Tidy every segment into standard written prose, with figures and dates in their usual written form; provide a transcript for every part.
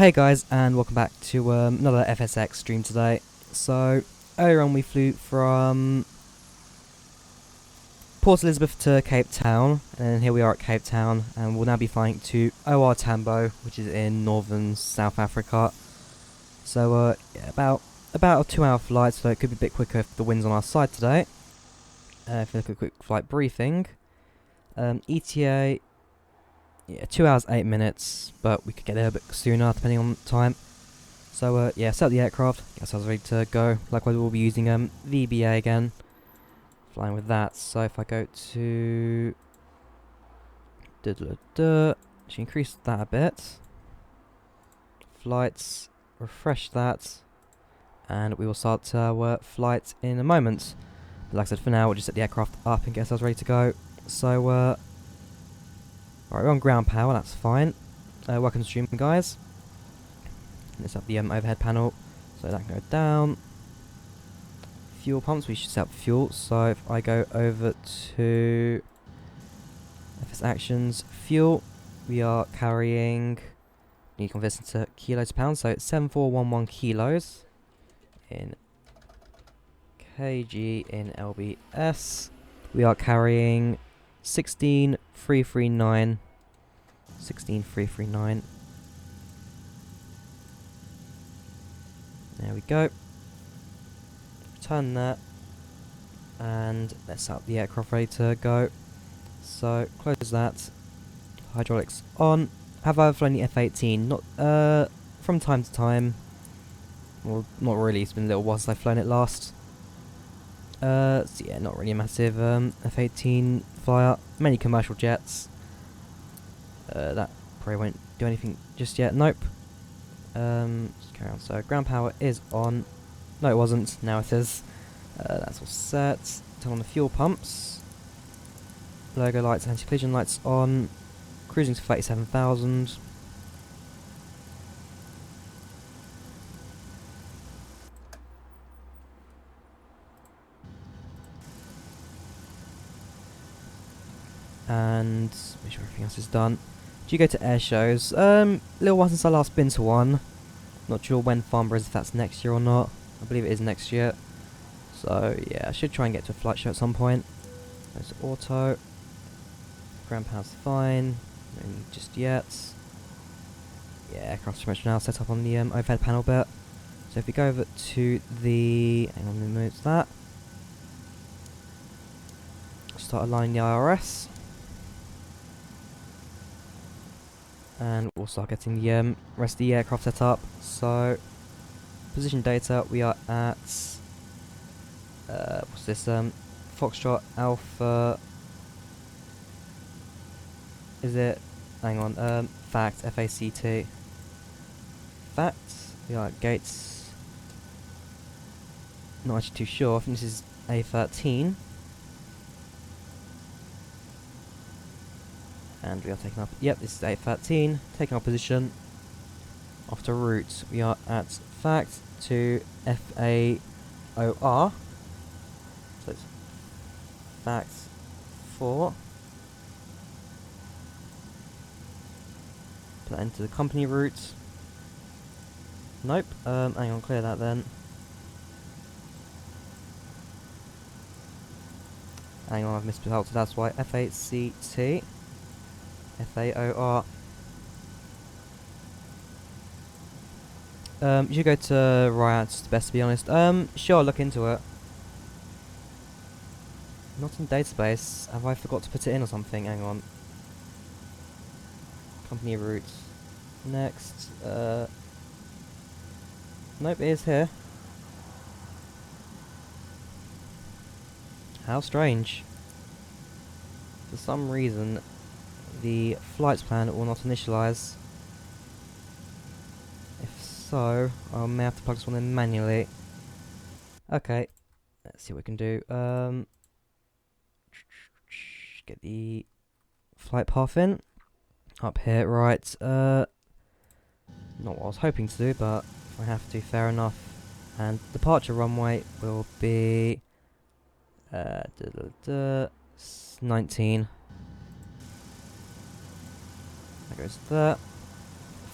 Hey guys, and welcome back to another FSX stream today. So, earlier on we flew from Port Elizabeth to Cape Town, and here we are at Cape Town, and we'll now be flying to OR Tambo, which is in northern South Africa. So, yeah, about a 2-hour flight, so it could be a bit quicker if the wind's on our side today. If we look at a quick flight briefing, ETA, yeah, 2 hours 8 minutes, but we could get there a bit sooner depending on time. So yeah, set up the aircraft, guess I was ready to go. Likewise we'll be using VBA again, flying with that. So if I go to should increase that a bit. Flights, refresh that, and we will start our flight in a moment. But like I said, for now we'll just set the aircraft up and get ourselves ready to go. So alright, we're on ground power, that's fine. Welcome to stream, guys. Let's up the overhead panel, so that can go down. Fuel pumps, we should set up fuel. So if I go over to FS Actions, fuel, we are carrying, need to convert into kilos to pounds, so it's 7411 kilos in kg in lbs. We are carrying 16339. There we go. Return that, and let's set up the aircraft ready to go. So close that. Hydraulics on. Have I ever flown the F-18? Not from time to time. Well, not really. It's been a little while since I've flown it last. So yeah, not really a massive F-18 flyer. Many commercial jets. That probably won't do anything just yet. Nope. Just carry on. So ground power is on. No, it wasn't. Now it is. That's all set. Turn on the fuel pumps. Logo lights, anti-collision lights on. Cruising to 37,000. And make sure everything else is done. Do you go to air shows? Little while since I last been to one. Not sure when Farnborough is, if that's next year or not. I believe it is next year. So yeah, I should try and get to a flight show at some point. There's auto. Ground power's fine. No need just yet. Yeah, aircraft suspension now set up on the overhead panel bit. So if we go over to the, hang on, remove that. Start aligning the IRS. And we'll start getting the rest of the aircraft set up. So, position data, we are at, what's this, Foxtrot Alpha, is it, hang on, fact, F-A-C-T, fact, we are at gates, not actually too sure, I think this is A13. And we are taking up, yep, this is A13, taking our position. After route, we are at fact to FAOR. So it's fact 4. Put that into the company route. Nope, hang on, clear that then. Hang on, I've misspelled, so that's why FACT. FAOR. You should go to Riot's, best to be honest. Sure, look into it. Not in database. Have I forgot to put it in or something? Hang on. Company routes. Next. Nope, it is here. How strange. For some reason, the flights plan will not initialize. If so, I may have to plug this one in manually. Okay, let's see what we can do. Get the flight path in. Up here, right. Not what I was hoping to do, but if I have to, fair enough. And departure runway will be 19. That goes there.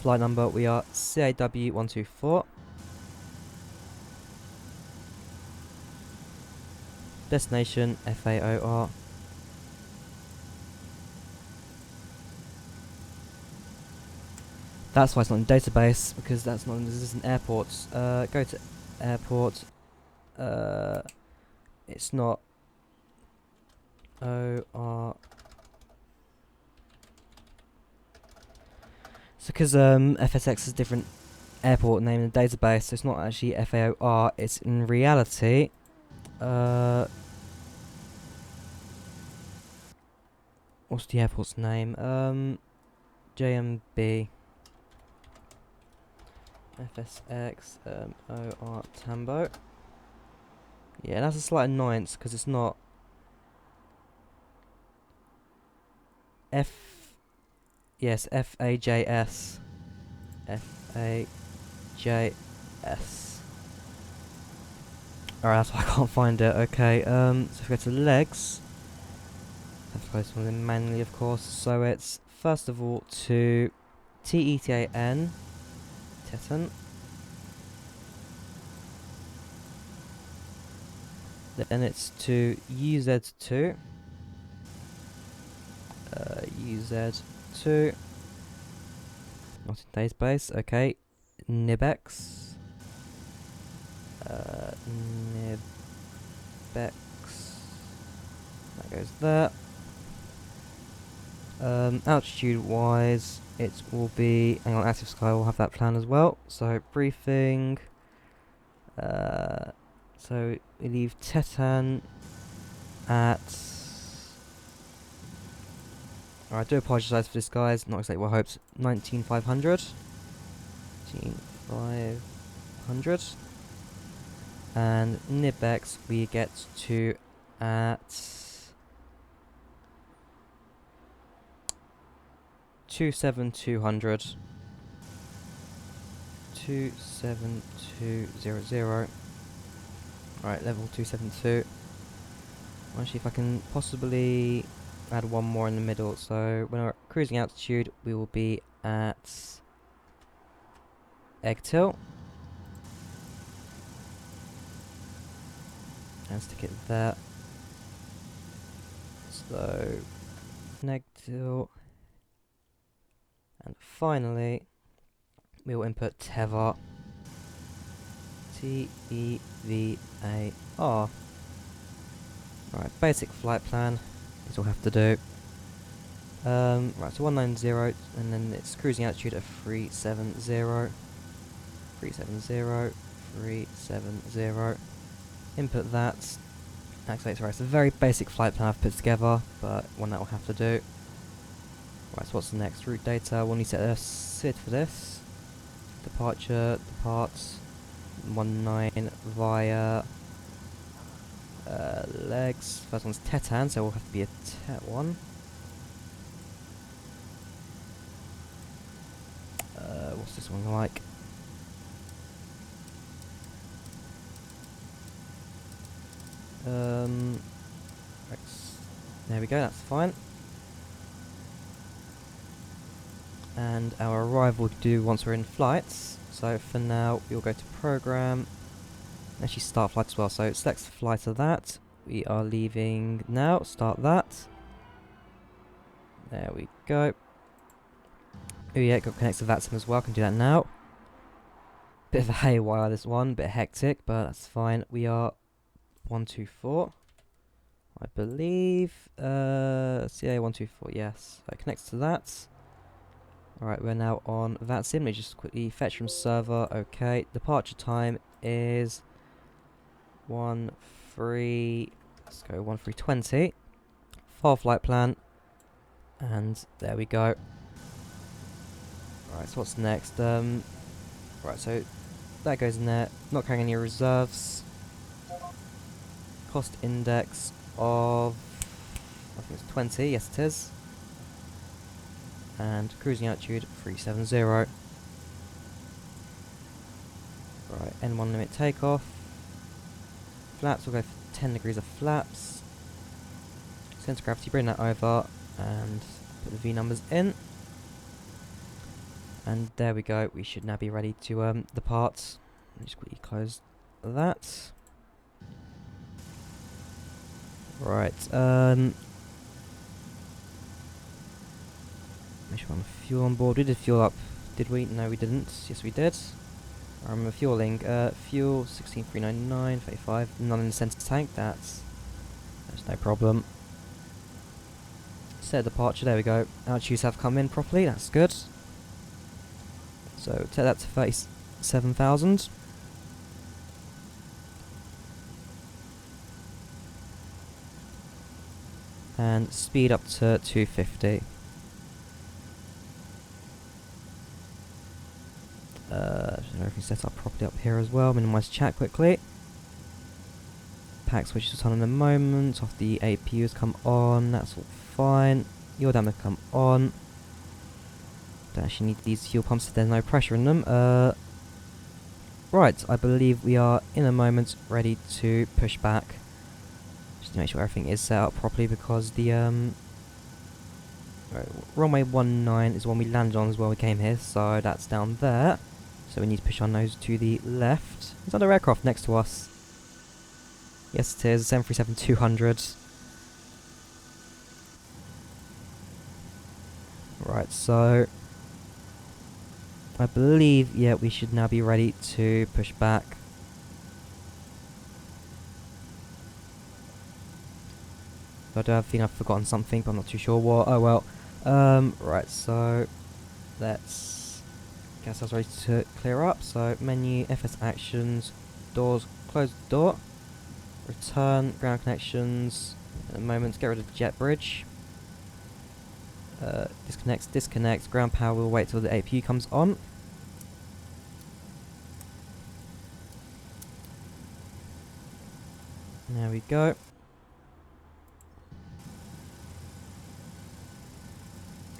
Flight number, we are CAW124. Destination, FAOR. That's why it's not in database, because that's not, this is an airport. Go to airport. It's not OR. So because FSX is a different airport name in the database, so it's not actually FAOR, it's in reality what's the airport's name? JMB. FSX OR Tambo. Yeah, that's a slight annoyance because it's not Yes, FAJS. FAJS. Alright, that's why I can't find it. Okay, so if we go to legs, have to close one in manually, of course. So it's first of all to TETAN, Tetan. Then it's to UZ2. UZ2. Not in database. Okay. Nibex. Nibex. That goes there. Altitude wise, it will be. Hang on, Active Sky will have that plan as well. So briefing. So we leave Tetan at. I do apologise for this, guys. Not exactly what I hoped. 19,500. 19,500. And Nibex we get to at 27,200. 27200. Alright, level 272. I'll see if I can possibly add one more in the middle. So when we're at cruising altitude, we will be at INTL. And stick it there. So negative. And finally, we will input TEVAR. TEVAR. Right, basic flight plan is all we have to do. Right, so 190, and then it's cruising altitude of 370. 370. 370. Input that. Activate. Right, it's a very basic flight plan I've put together, but one that we'll have to do. Right, so what's the next? Route data. We'll need to set a SID for this. Departure, departs. 19 via legs. First one's Tetan, so we'll have to be a Tet one. What's this one like? There we go, that's fine. And our arrival we do once we're in flights. So for now, we'll go to program. Actually, start flight as well. So select flight of that. We are leaving now. Start that. There we go. Oh yeah, got connected to VATSIM as well. Can do that now. Bit of a haywire this one, bit hectic, but that's fine. We are 124, I believe. CA124, yes. So it connects to that. Alright, we're now on VATSIM. Let me just quickly fetch from server. Okay, departure time is 1320. File flight plan. And there we go. Right, so what's next? Right, so that goes in there. Not carrying any reserves. Cost index of, I think it's 20. Yes, it is. And cruising altitude 370. Right, N1 limit takeoff. Flaps, we'll go for 10 degrees of flaps. Center gravity, bring that over and put the V numbers in. And there we go, we should now be ready to depart. Just quickly close that. Right, make sure I'm fuel on board. We did fuel up, did we? No, we didn't. Yes, we did. I remember fueling. Fuel 16399, 35, none in the centre tank. That's no problem. Set departure. There we go. Altitudes have come in properly. That's good. So take that to 37,000. And speed up to 250. Everything set up properly up here as well. Minimise chat quickly. Pack switches on in a moment. Off the APUs come on. That's all fine. Your damage come on. Don't actually need these fuel pumps if there's no pressure in them. Right, I believe we are in a moment ready to push back. Just to make sure everything is set up properly because the runway 19 is the one we landed on as well. We came here, so that's down there. So we need to push our nose to the left. There's another aircraft next to us. Yes, it is 737-200. Right, so I believe, yeah, we should now be ready to push back. I do think I've forgotten something, but I'm not too sure what. Oh well. Right, so let's get ourselves ready to clear up. So menu, FS actions, doors, close the door. Return, ground connections. In a moment, get rid of the jet bridge. Disconnect, ground power, we'll wait till the APU comes on. There we go.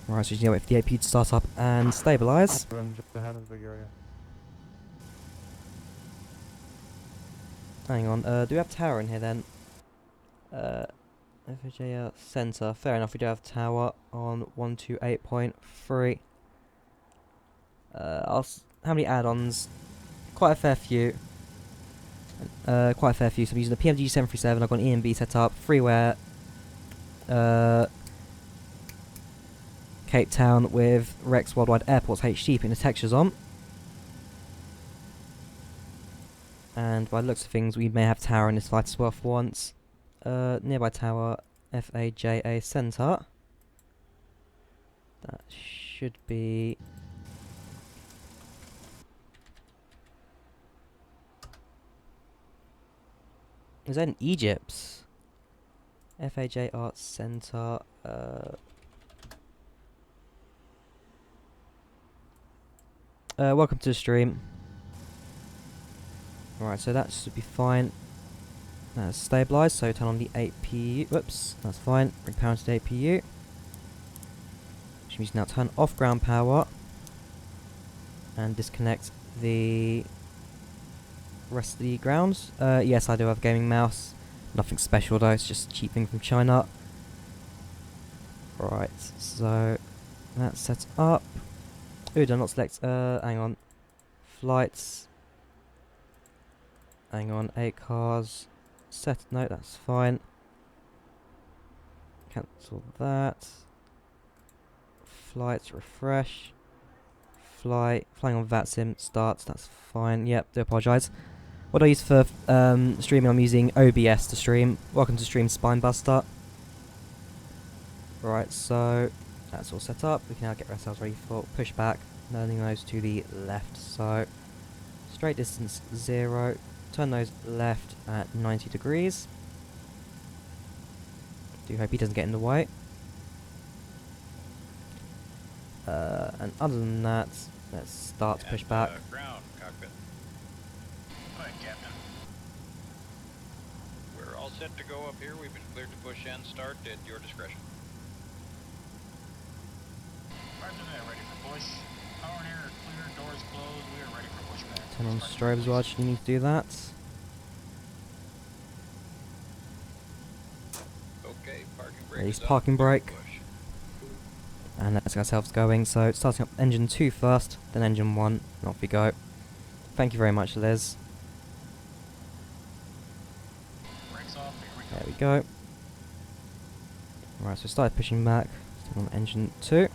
Right, so you know, wait for the APU to start up and stabilise. Hang on, do we have tower in here then? FHA centre. Fair enough, we do have tower on 128.3. How many add-ons? Quite a fair few. So I'm using the PMG 737. I've got an EMB set up. Freeware. Cape Town with Rex Worldwide Airports HD, putting the textures on. And by the looks of things, we may have tower in this flight as well for once. Nearby tower, FAJA Centre. That should be... Is that in Egypt? FAJ Arts Centre. Welcome to the stream. Alright, so that should be fine. That's stabilised, so turn on the APU. Whoops, that's fine. Bring power to the APU. Which means now turn off ground power. And disconnect the rest of the grounds. Yes, I do have a gaming mouse. Nothing special though, it's just a cheap thing from China. Right, so that's set up. Ooh, do not select, hang on. Flights. Hang on, 8 cars. Set, no, that's fine. Cancel that. Flights, refresh. Flying on VATSIM, starts, that's fine. Yep, do apologise. What I use for streaming, I'm using OBS to stream. Welcome to stream Spinebuster. Right, so that's all set up. We can now get ourselves ready for pushback. Turning those to the left. So straight distance 0. Turn those left at 90 degrees. Do hope he doesn't get in the way. And other than that, let's start to push back. Ground cockpit. Alright, Captain. We're all set to go up here. We've been cleared to push and start at your discretion. Right to that, ready for push. Power and air are clear, doors closed. We are ready for pushback. Turn on strobe as well, should you need to do that. Okay, parking brake. Release parking brake. And let's get ourselves going. So starting up engine 2 first, then engine 1, and off we go. Thank you very much, Liz. Brakes off, here we go. There we go. Right, so we started pushing back. Still on engine 2.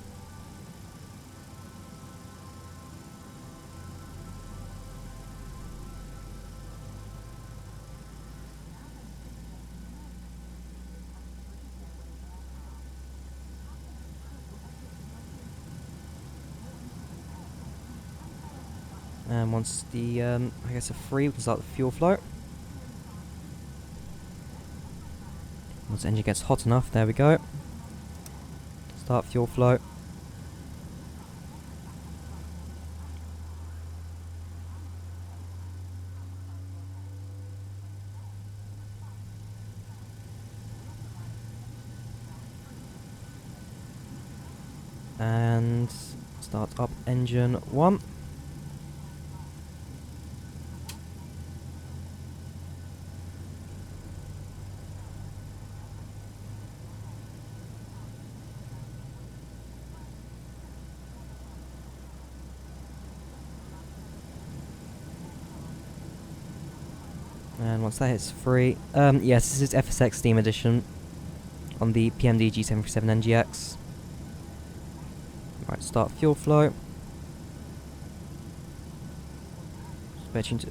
And once the, I guess, are free, we can start the fuel flow. Once the engine gets hot enough, there we go. Start fuel flow. And start up engine 1. And once that hits free, yes, this is FSX Steam Edition on the PMD G737 NGX. Right, start fuel flow. Switching to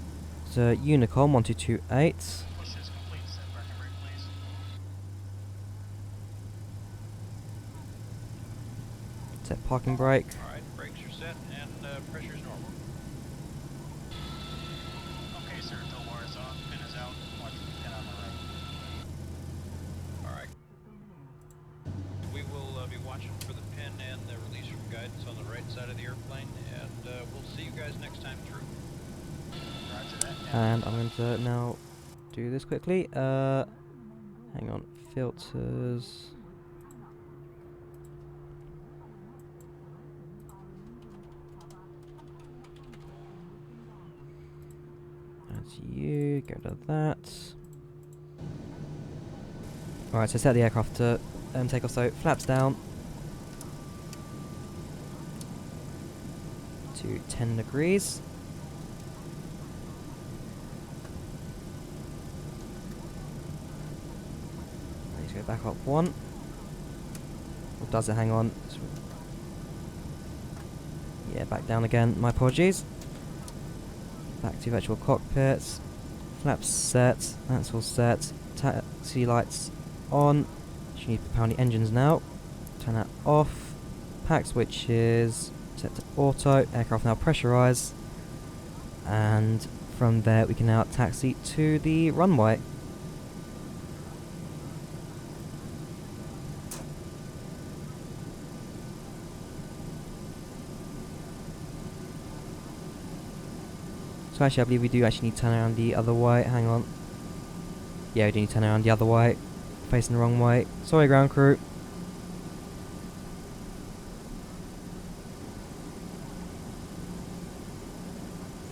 Unicom 1228. Push is complete. Set parking brake, please. Set parking brake. Alright, brakes are set and pressure's normal. Okay, sir. Tow bar is off. Pin is out. Watch the pin on the right. Alright. We will be watching for the pin and the release from guidance on the right side of the airplane, and we'll see you guys next time through. Roger that. And I'm going to now do this quickly. Hang on, filters. That's you, go to that. Alright, so set the aircraft to take off, so flaps down to 10 degrees. Let's go back up 1. Or does it? Hang on. Yeah, back down again. My apologies. Back to virtual cockpits. Flaps set. That's all set. Taxi lights on. You need to power the engines now. Turn that off. Pack switch is set to auto. Aircraft now pressurized. And from there we can now taxi to the runway. So actually I believe we do actually need to turn around the other way. Hang on. Yeah, we do need to turn around the other way. Facing the wrong way. Sorry, ground crew.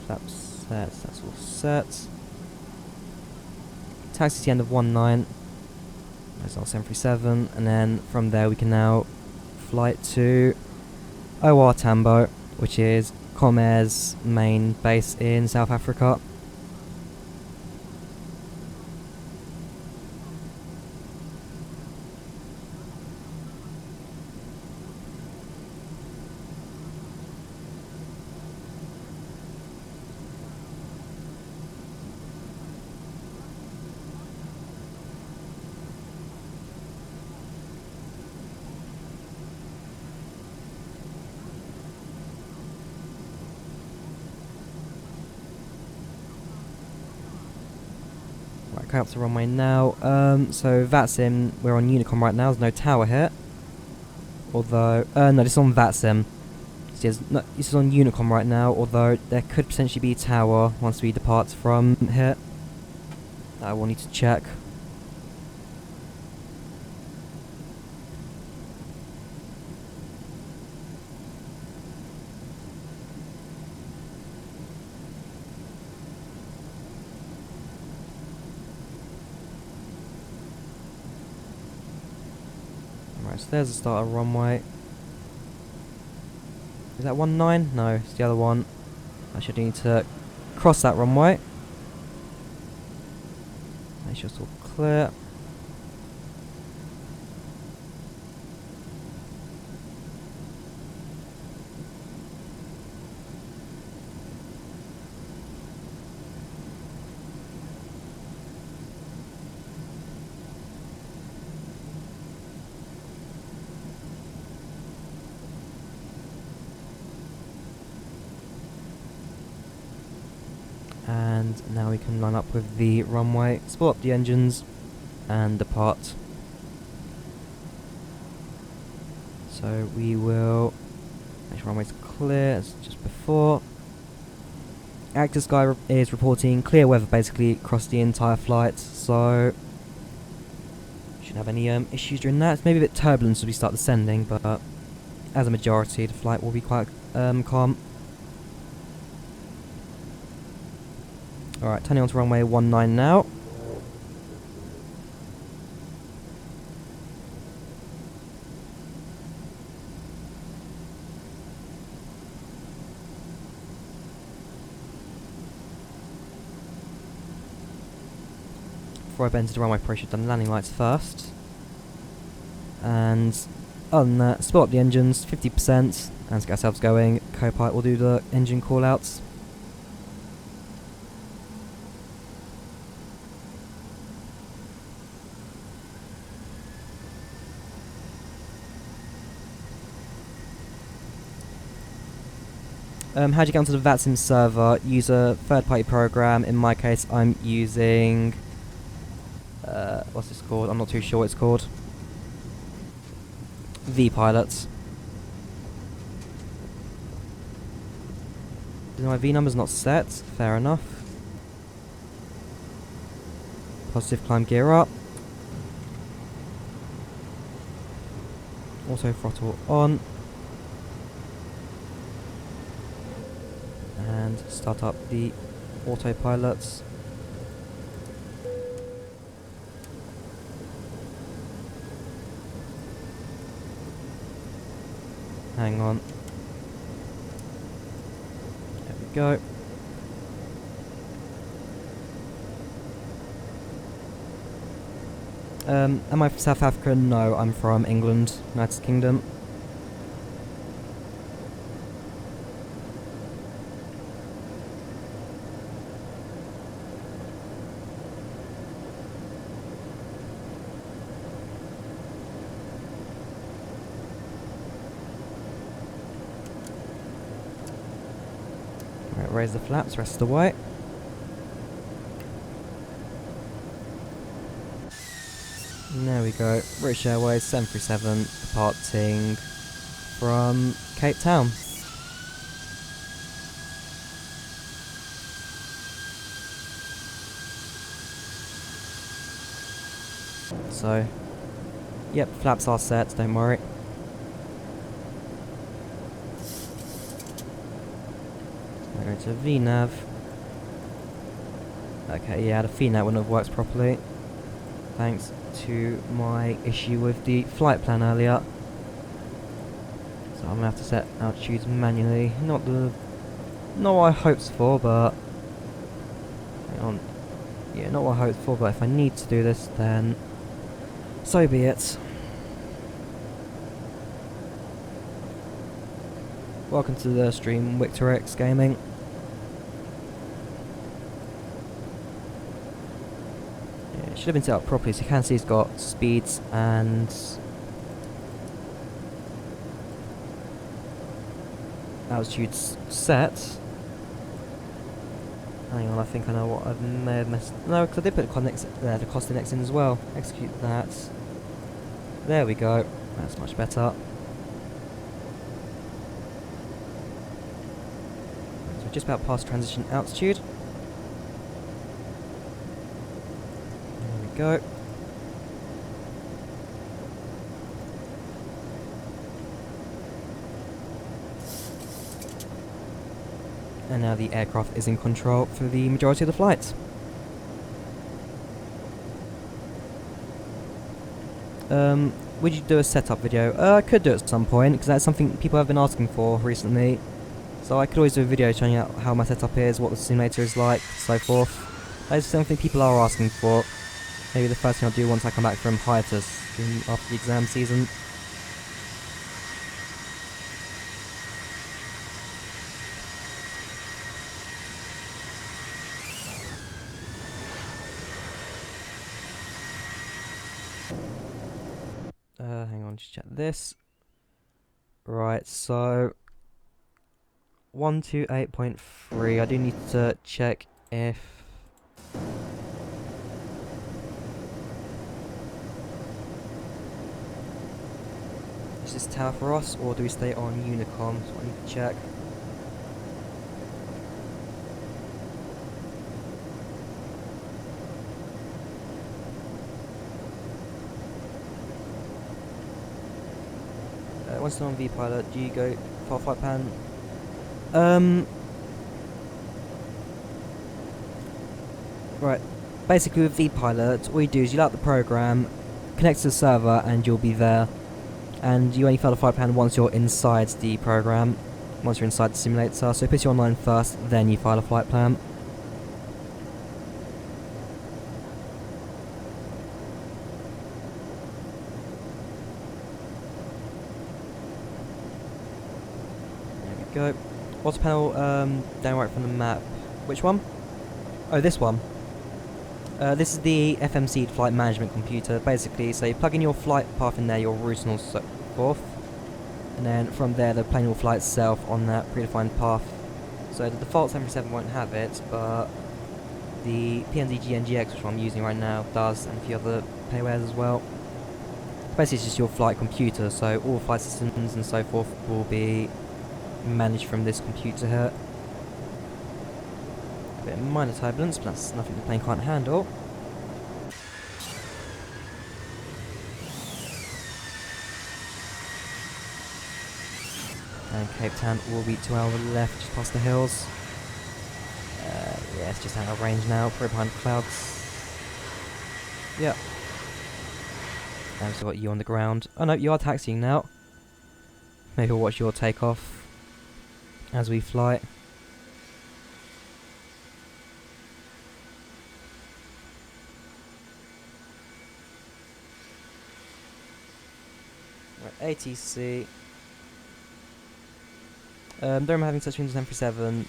Flaps set. That's all set. Taxi to the end of 19. There's our 737. And then from there we can now flight to OR Tambo, which is Comair's main base in South Africa. Right, coming up to the runway now. So VATSIM, we're on Unicom right now. There's no tower here. Although, no, this is on VATSIM. No, this is on Unicom right now. Although there could potentially be a tower once we depart from here. I will need to check. Right, so there's the start of runway. Is that 19? No, it's the other one. I should need to cross that runway. Make sure it's all clear. And now we can line up with the runway, spool up the engines, and depart. So we will make sure runway's clear as just before. Active Sky is reporting clear weather basically across the entire flight, so shouldn't have any issues during that. It's maybe a bit turbulent as we start descending, but as a majority the flight will be quite calm. Alright, turning on to runway 19 now. Before I bend to the runway, probably should have done landing lights first. And other than that, spool up the engines, 50%, and to get ourselves going, co-pilot will do the engine call-outs. How do you get onto the VATSIM server? Use a third-party program. In my case, I'm using... what's this called? I'm not too sure what it's called. vPilot. My V number's not set. Fair enough. Positive climb gear up. Auto throttle on. And start up the autopilots. Hang on. There we go. Am I from South Africa? No, I'm from England, United Kingdom. Right, raise the flaps, rest away. There we go. British Airways 737 departing from Cape Town. So, yep, flaps are set, don't worry. I go to VNAV. Okay, yeah, the VNAV wouldn't have worked properly. Thanks to my issue with the flight plan earlier. So I'm gonna have to set altitudes manually. Not what I hoped for, but hang on. Yeah, not what I hoped for, but if I need to do this, then so be it. Welcome to the stream, Victor X Gaming. Yeah, it should have been set up properly, so you can see it's got speeds and altitudes set. Hang on, I think I know what I may have messed. No, because I did put the cost index in as well. Execute that. There we go. That's much better. So we're just about past transition altitude. There we go. And now the aircraft is in control for the majority of the flight. would you do a setup video? I could do it at some point, because that's something people have been asking for recently. So I could always do a video showing out how my setup is, what the simulator is like, so forth. That's something people are asking for. Maybe the first thing I'll do once I come back from hiatus after the exam season. Hang on, just check this. Right, so 128.3. I do need to check if is this tower for us, or do we stay on Unicom? So I need to check. Once you're on V-Pilot, do you go far flight pan? Right. Basically with V-Pilot, all you do is you load the program, connect to the server, and you'll be there. And you only file a flight plan once you're inside the program, once you're inside the simulator. So it puts you online first, then you file a flight plan. Go. What's the panel down right from the map? Which one? Oh, this one. This is the FMC flight management computer, basically. So you plug in your flight path in there, your route and all so forth. And then from there, the plane will fly itself on that predefined path. So the default 737 won't have it, but the PNDG NGX, which I'm using right now, does, and a few other paywares as well. Basically, it's just your flight computer, so all flight systems and so forth will be managed from this computer here. A bit of minor turbulence, but that's nothing the plane can't handle. And Cape Town will be to our left, just past the hills. Yeah, it's just out of range now, probably behind clouds. Yep. And we've still got you on the ground. Oh no, you are taxiing now. Maybe we'll watch your takeoff as we fly. Right, ATC. Don't remember having such things as 737.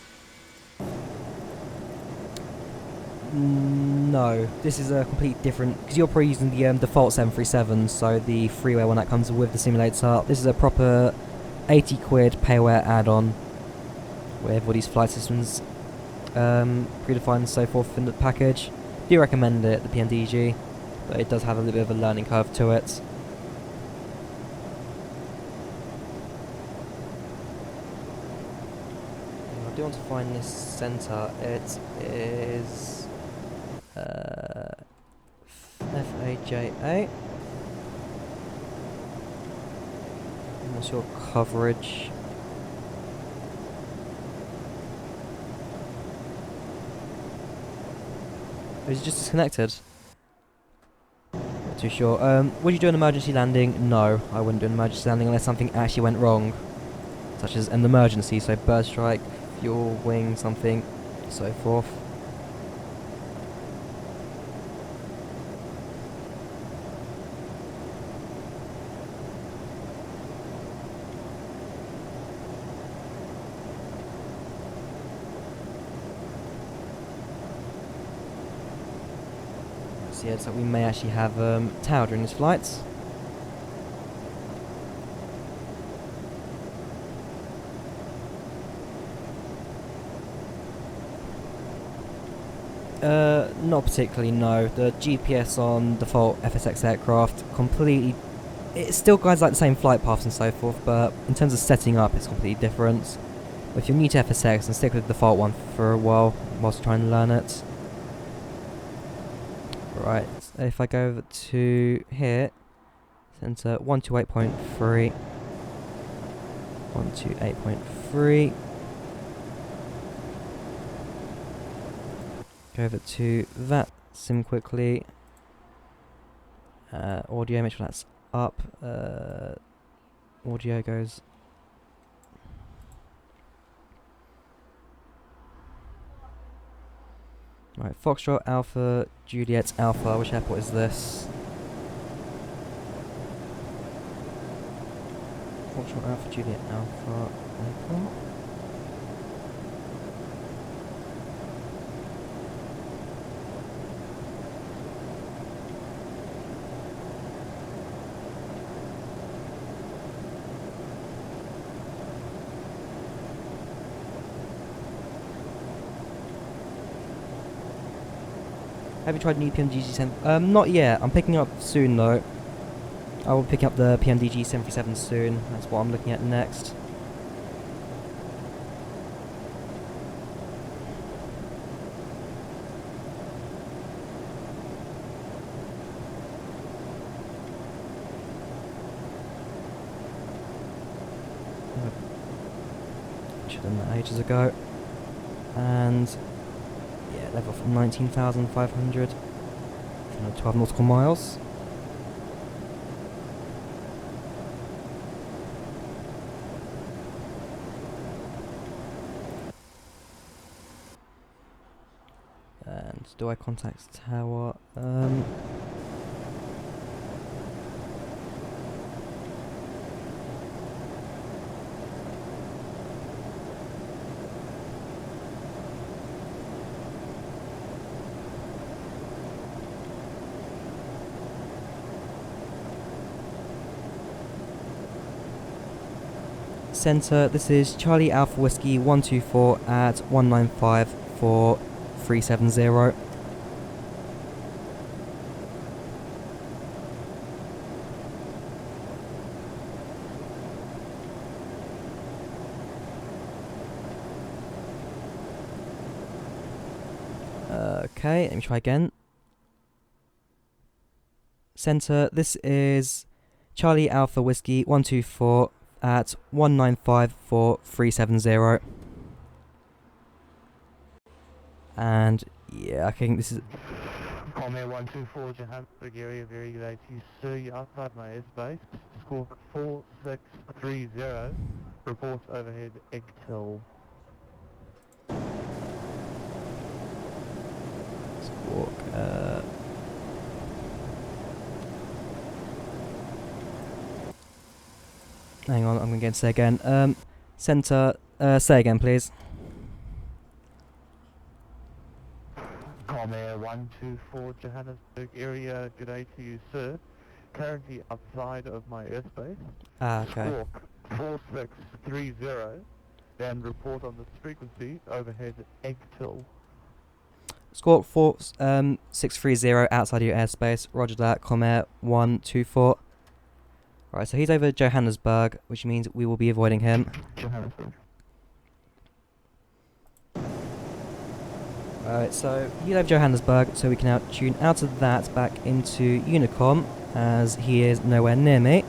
No, this is a complete different, because you're probably using the default 737, so the freeware one that comes with the simulator. This is a proper 80 quid payware add-on with all these flight systems predefined and so forth in the package. Do recommend it, the PNDG, but it does have a little bit of a learning curve to it. I do want to find this centre. It is FAJA. And what's your coverage? Is it just disconnected? Not too sure. Would you do an emergency landing? No, I wouldn't do an emergency landing unless something actually went wrong, such as an emergency, so bird strike, fuel, wing, something, so forth. So yeah, so we may actually have tower during this flight. Not particularly, no. The GPS on default FSX aircraft completely... It still guides like the same flight paths and so forth, but in terms of setting up, it's completely different. If you're new to FSX, then stick with the default one for a while, whilst trying to learn it. Right, so if I go over to here, enter 128.3, 128.3. Go over to that sim quickly. Audio, make sure that's up. Audio goes. Right, Foxtrot Alpha, Juliet Alpha. Which airport is this? Foxtrot Alpha, Juliet Alpha airport. Have you tried new PMDG 7? Not yet. I'm picking up soon though. I will pick up the PMDG 737 soon. That's what I'm looking at next. Should have done that ages ago. And yeah, level from 19,500. 12 nautical miles. And do I contact tower? Centre, this is Charlie Alpha Whiskey 124 at 195 for 370. Okay, let me try again. Centre, this is Charlie Alpha Whiskey 124 at 195 for 370. And yeah, I think this is Comair 124 Johannesburg area, very good AT. Sir, you're outside my airspace. Score 4630. Report overhead INTL. Squawk. Hang on, I'm going to say again. Centre, say again, please. Comair 124 Johannesburg area, good day to you, sir. Currently outside of my airspace. Ah, okay. Squawk 4630. Then report on this frequency overhead INTL. Squawk 630 outside your airspace. Roger that. Comair 124. Right, so he's over Johannesburg, which means we will be avoiding him. Johannesburg. Alright, so he's over Johannesburg, so we can now tune out of that back into Unicom, as he is nowhere near me.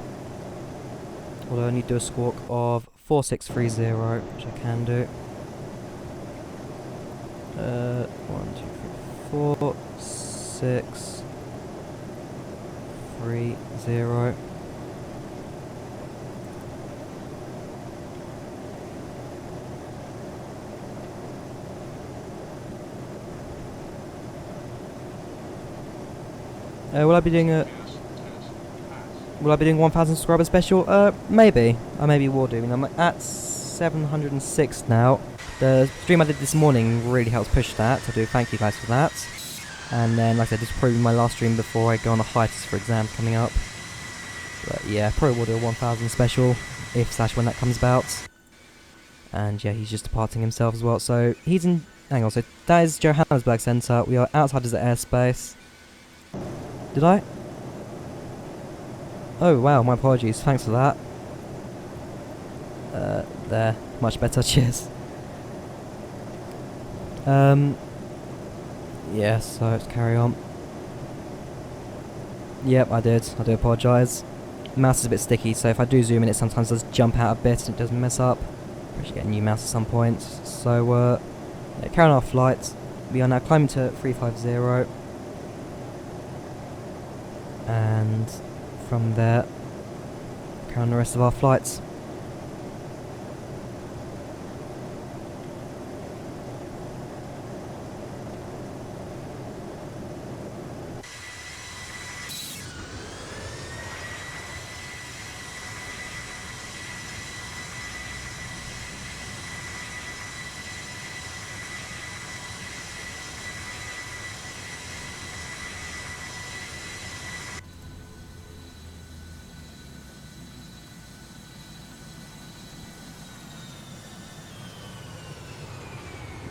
Although I need to do a squawk of 4630, which I can do. 1, 2, 3, 4, 6, 3, 0. Will I be doing a... Will I be doing 1,000 subscriber special? Maybe. I maybe will do. I mean, I'm at 706 now. The stream I did this morning really helps push that. So I do thank you guys for that. And then, like I said, this will probably be my last stream before I go on a hiatus for exams coming up. But yeah, probably will do a 1,000 special, if/when that comes about. And yeah, he's just departing himself as well. So he's in... Hang on, so that is Johannesburg Centre. We are outside of the airspace. Did I? Oh wow, my apologies, thanks for that. There, much better, cheers. Yeah, so let's carry on. Yep, I do apologise. Mouse is a bit sticky, so if I do zoom in it sometimes does jump out a bit and it does mess up. Probably should get a new mouse at some point. So, yeah, carry on our flight. We are now climbing to 350. And from there, carry on the rest of our flights.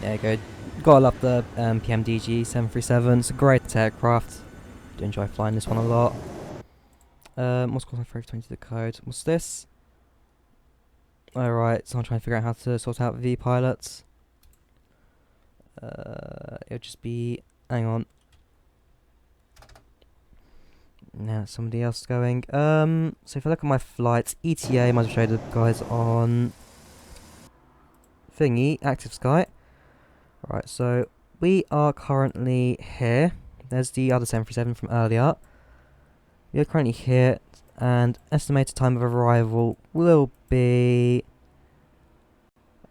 There you go. Gotta love the PMDG 737. It's a great aircraft. Do enjoy flying this one a lot. What's called 320 the code? What's this? Alright, so I'm trying to figure out how to sort out V pilots. It'll just be. Hang on. Now somebody else going. So if I look at my flights, ETA, might as well show the guys on thingy, Active Sky. Right, so we are currently here. There's the other 737 from earlier. We are currently here, and estimated time of arrival will be.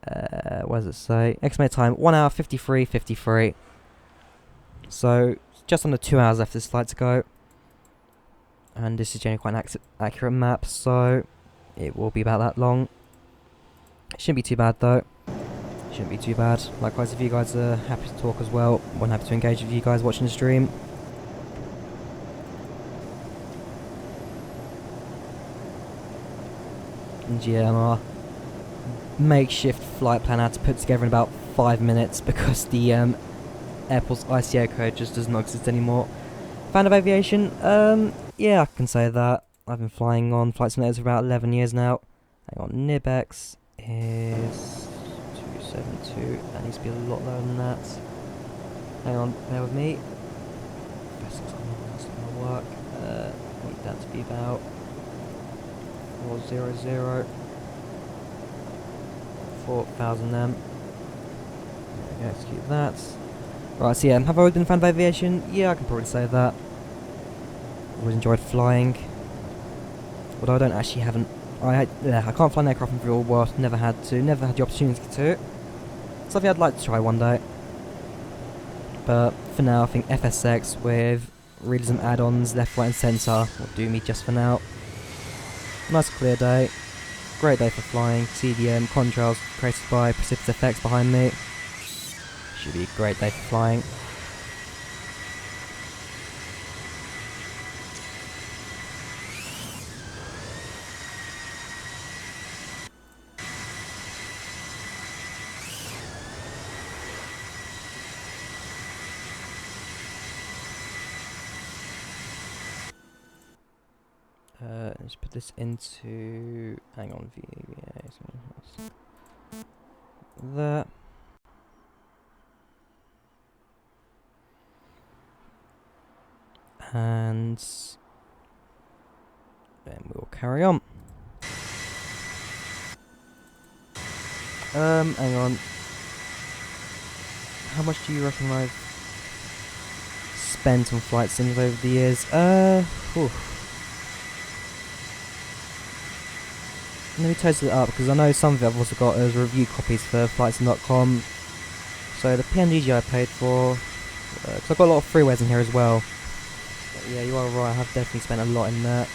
What does it say? Estimated time 1 hour 53:53. So just under 2 hours left this flight to go. And this is generally quite an accurate map, so it will be about that long. It shouldn't be too bad though. Shouldn't be too bad. Likewise, if you guys are happy to talk as well, I'm happy to engage with you guys watching the stream. And yeah, our makeshift flight plan I had to put together in about 5 minutes because the airport's ICO code just does not exist anymore. Fan of aviation? Yeah, I can say that. I've been flying on flight simulators for about 11 years now. Hang on, NIBX is 272. That needs to be a lot lower than that. Hang on, bear with me. That's not going to work. Need that to be about 400. 4,000 them. There we go, execute that. Right, so yeah, have I always been a fan of aviation? Yeah, I can probably say that. Always enjoyed flying. Although I don't actually I can't fly an aircraft in the real world, never had the opportunity to. Something I'd like to try one day. But for now, I think FSX with realism add-ons left, right and centre will do me just for now. Nice clear day. Great day for flying. CDM contrails created by Precipitous Effects behind me. Should be a great day for flying. Let's put this into. Hang on, VA. There. And then we'll carry on. Hang on. How much do you reckon I've spent on flight sims over the years? Whew. Let me total it up because I know some of it I've also got as review copies for flightsim.com. So the PNG I paid for, because I've got a lot of freewares in here as well. But yeah, you are right, I have definitely spent a lot in that.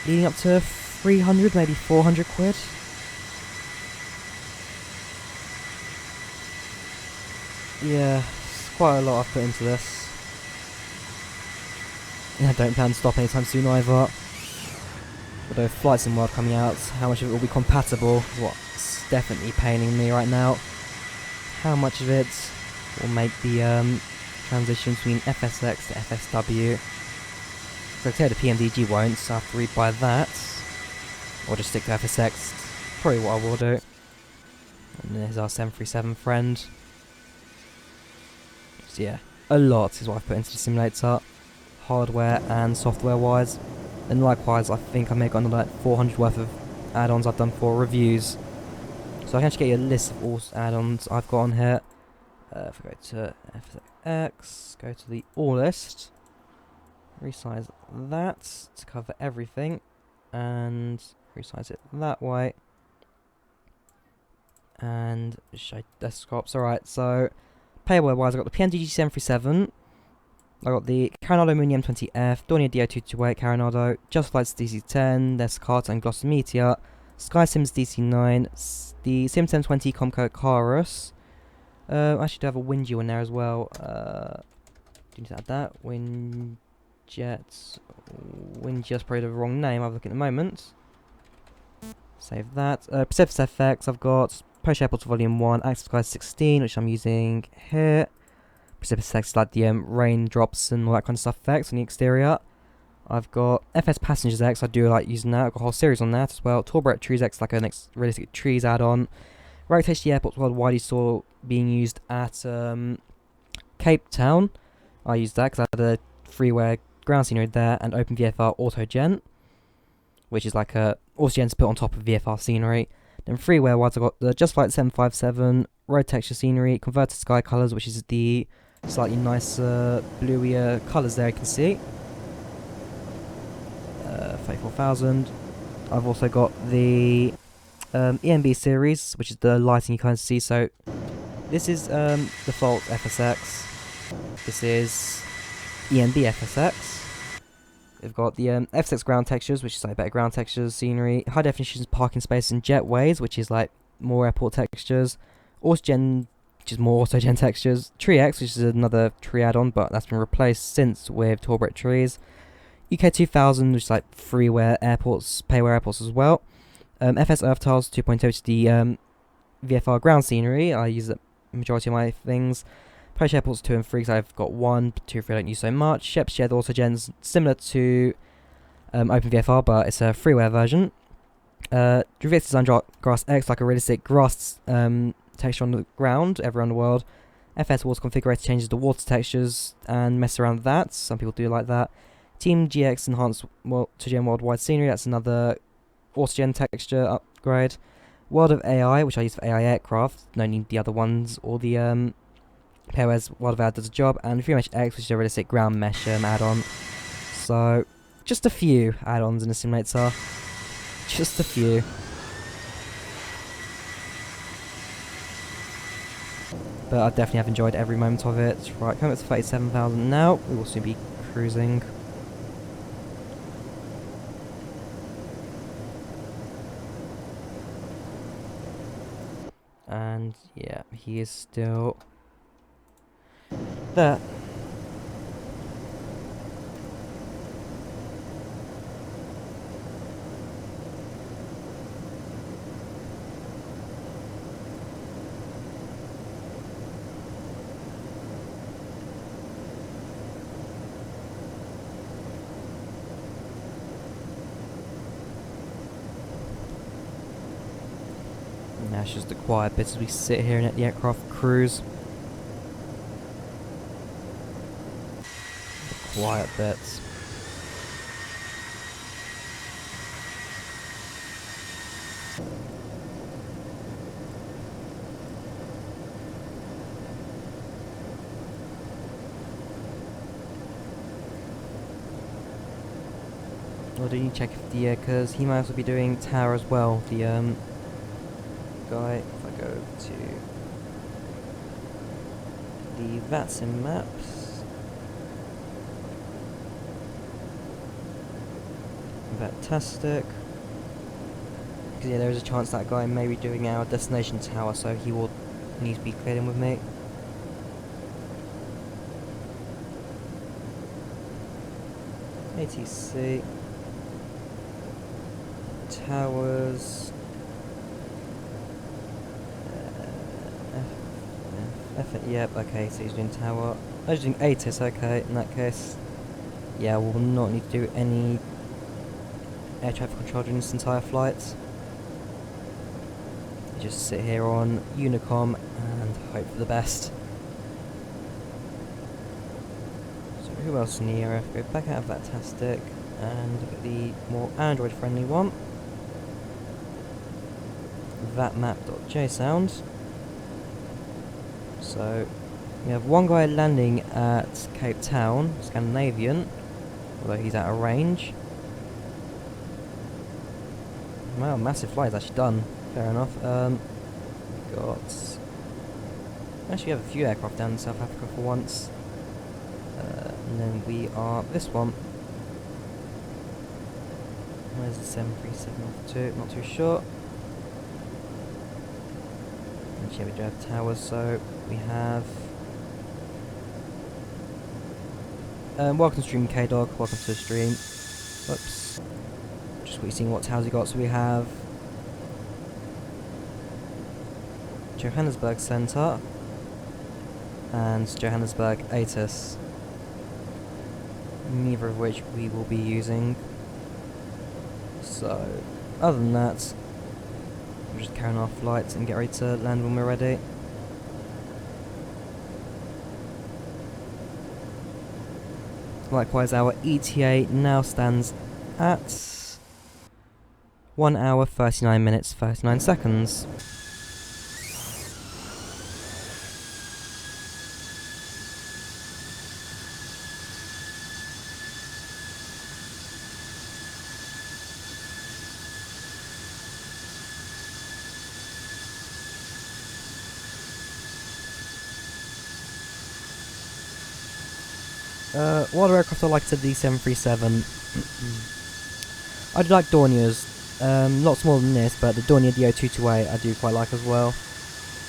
Leading up to 300, maybe 400 quid. Yeah, it's quite a lot I've put into this. I don't plan to stop anytime soon either. Although Flight Sim World coming out, how much of it will be compatible is what's definitely paining me right now. How much of it will make the transition between FSX to FSW. So I'd say the PMDG won't, so I have to rebuy that. Or just stick to FSX. Probably what I will do. And there's our 737 friend. So yeah, a lot is what I've put into the simulator. Hardware and software wise. And likewise, I think I may have got another like 400 worth of add-ons I've done for reviews. So I can actually get you a list of all add-ons I've got on here. If I go to FX, go to the all list, resize that to cover everything, and resize it that way. And show desktops. Alright, so payware wise, I got the PMDG 737, I got the Carinado Mini M20F, Dornier DO228 Carinado, Just Flight's DC-10, there's Carter and Gloss Meteor, Sky Sims DC-9, the Sim 720 Comco Chorus. I actually do have a Windju in there as well. Do you need to add that? Windjet's probably the wrong name. I'm looking at the moment. Save that. Precipitous FX, I've got Post Airports Volume 1, Active Sky 16, which I'm using here. Precipitous FX is like the raindrops and all that kind of stuff effects on the exterior. I've got FS Passengers X, I do like using that. I've got a whole series on that as well. Tourbrette Trees X, like a next realistic trees add-on. Right HD Airports Worldwide, you saw being used at Cape Town. I used that because I had a freeware ground scenery there, and OpenVFR AutoGen, which is like a AutoGen to put on top of VFR scenery. Then freeware wise, I got the Just Flight 757 road texture scenery, converted sky colors, which is the slightly nicer, bluier colors there you can see. 34,000. I've also got the EMB series, which is the lighting you kind of see. So this is default FSX. This is EMB FSX. We've got the FSX ground textures, which is like better ground textures, scenery, high definition parking space and jetways, which is like more airport textures. AutoGen, which is more AutoGen textures. Tree X, which is another tree add-on, but that's been replaced since with Tourbrette Trees. UK 2000, which is like freeware airports, payware airports as well. FS Earth Tiles 2.0, which is the VFR ground scenery. I use the majority of my things. Post Airports 2 and 3, because I've got 1, but 2 and 3 I don't use so much. Shep's Shed AutoGen's similar to OpenVFR, but it's a freeware version. Drivix Design Grass X, like a realistic grass texture on the ground everywhere in the world. FS Water Configurator changes the water textures and mess around with that. Some people do like that. Team GX Enhanced AutoGen Worldwide Scenery, that's another AutoGen texture upgrade. World of AI, which I use for AI aircraft, no need the other ones, or the Pairware's World of AI does a job, and FreeMesh X, which is a realistic ground mesh add-on. So, just a few add-ons in the simulator. Just a few. But I definitely have enjoyed every moment of it. Right, coming up to 37,000 now. We will soon be cruising. And yeah, he is still there. Now it's just the quiet bits as we sit here and let the aircraft cruise. The quiet bits. Or do you check if the because he might also be doing tower as well. The guy, if I go to the VATSIM maps, fantastic. Because yeah, there is a chance that guy may be doing our destination tower, so he will need to be cleared in with me. ATC towers. Yep, okay, so he's doing tower. Oh, he's doing ATIS, okay, in that case. Yeah, we will not need to do any air traffic control during this entire flight. Just sit here on Unicom and hope for the best. So who else in the area? Go back out of Fantastic and look at the more Android friendly one. Thatmap.jsound. So We have one guy landing at Cape Town, Scandinavian, although he's out of range. Wow, massive flight is actually done. Fair enough. Got... Actually, we have a few aircraft down in South Africa for once. And then we are this one. Where's the 737 Not too sure. Actually, we do have towers, so we have... welcome to stream K-Dog, welcome to the stream. Whoops. Just quickly seeing what towers we got. So we have... Johannesburg Centre and Johannesburg ATIS. Neither of which we will be using. So, other than that, we're just carrying our flights and get ready to land when we're ready. Likewise, our ETA now stands at 1 hour 39 minutes 39 seconds. What other aircraft I like to the 737? I do like Dorniers. Lots smaller than this, but the Dornier DO228 I do quite like as well.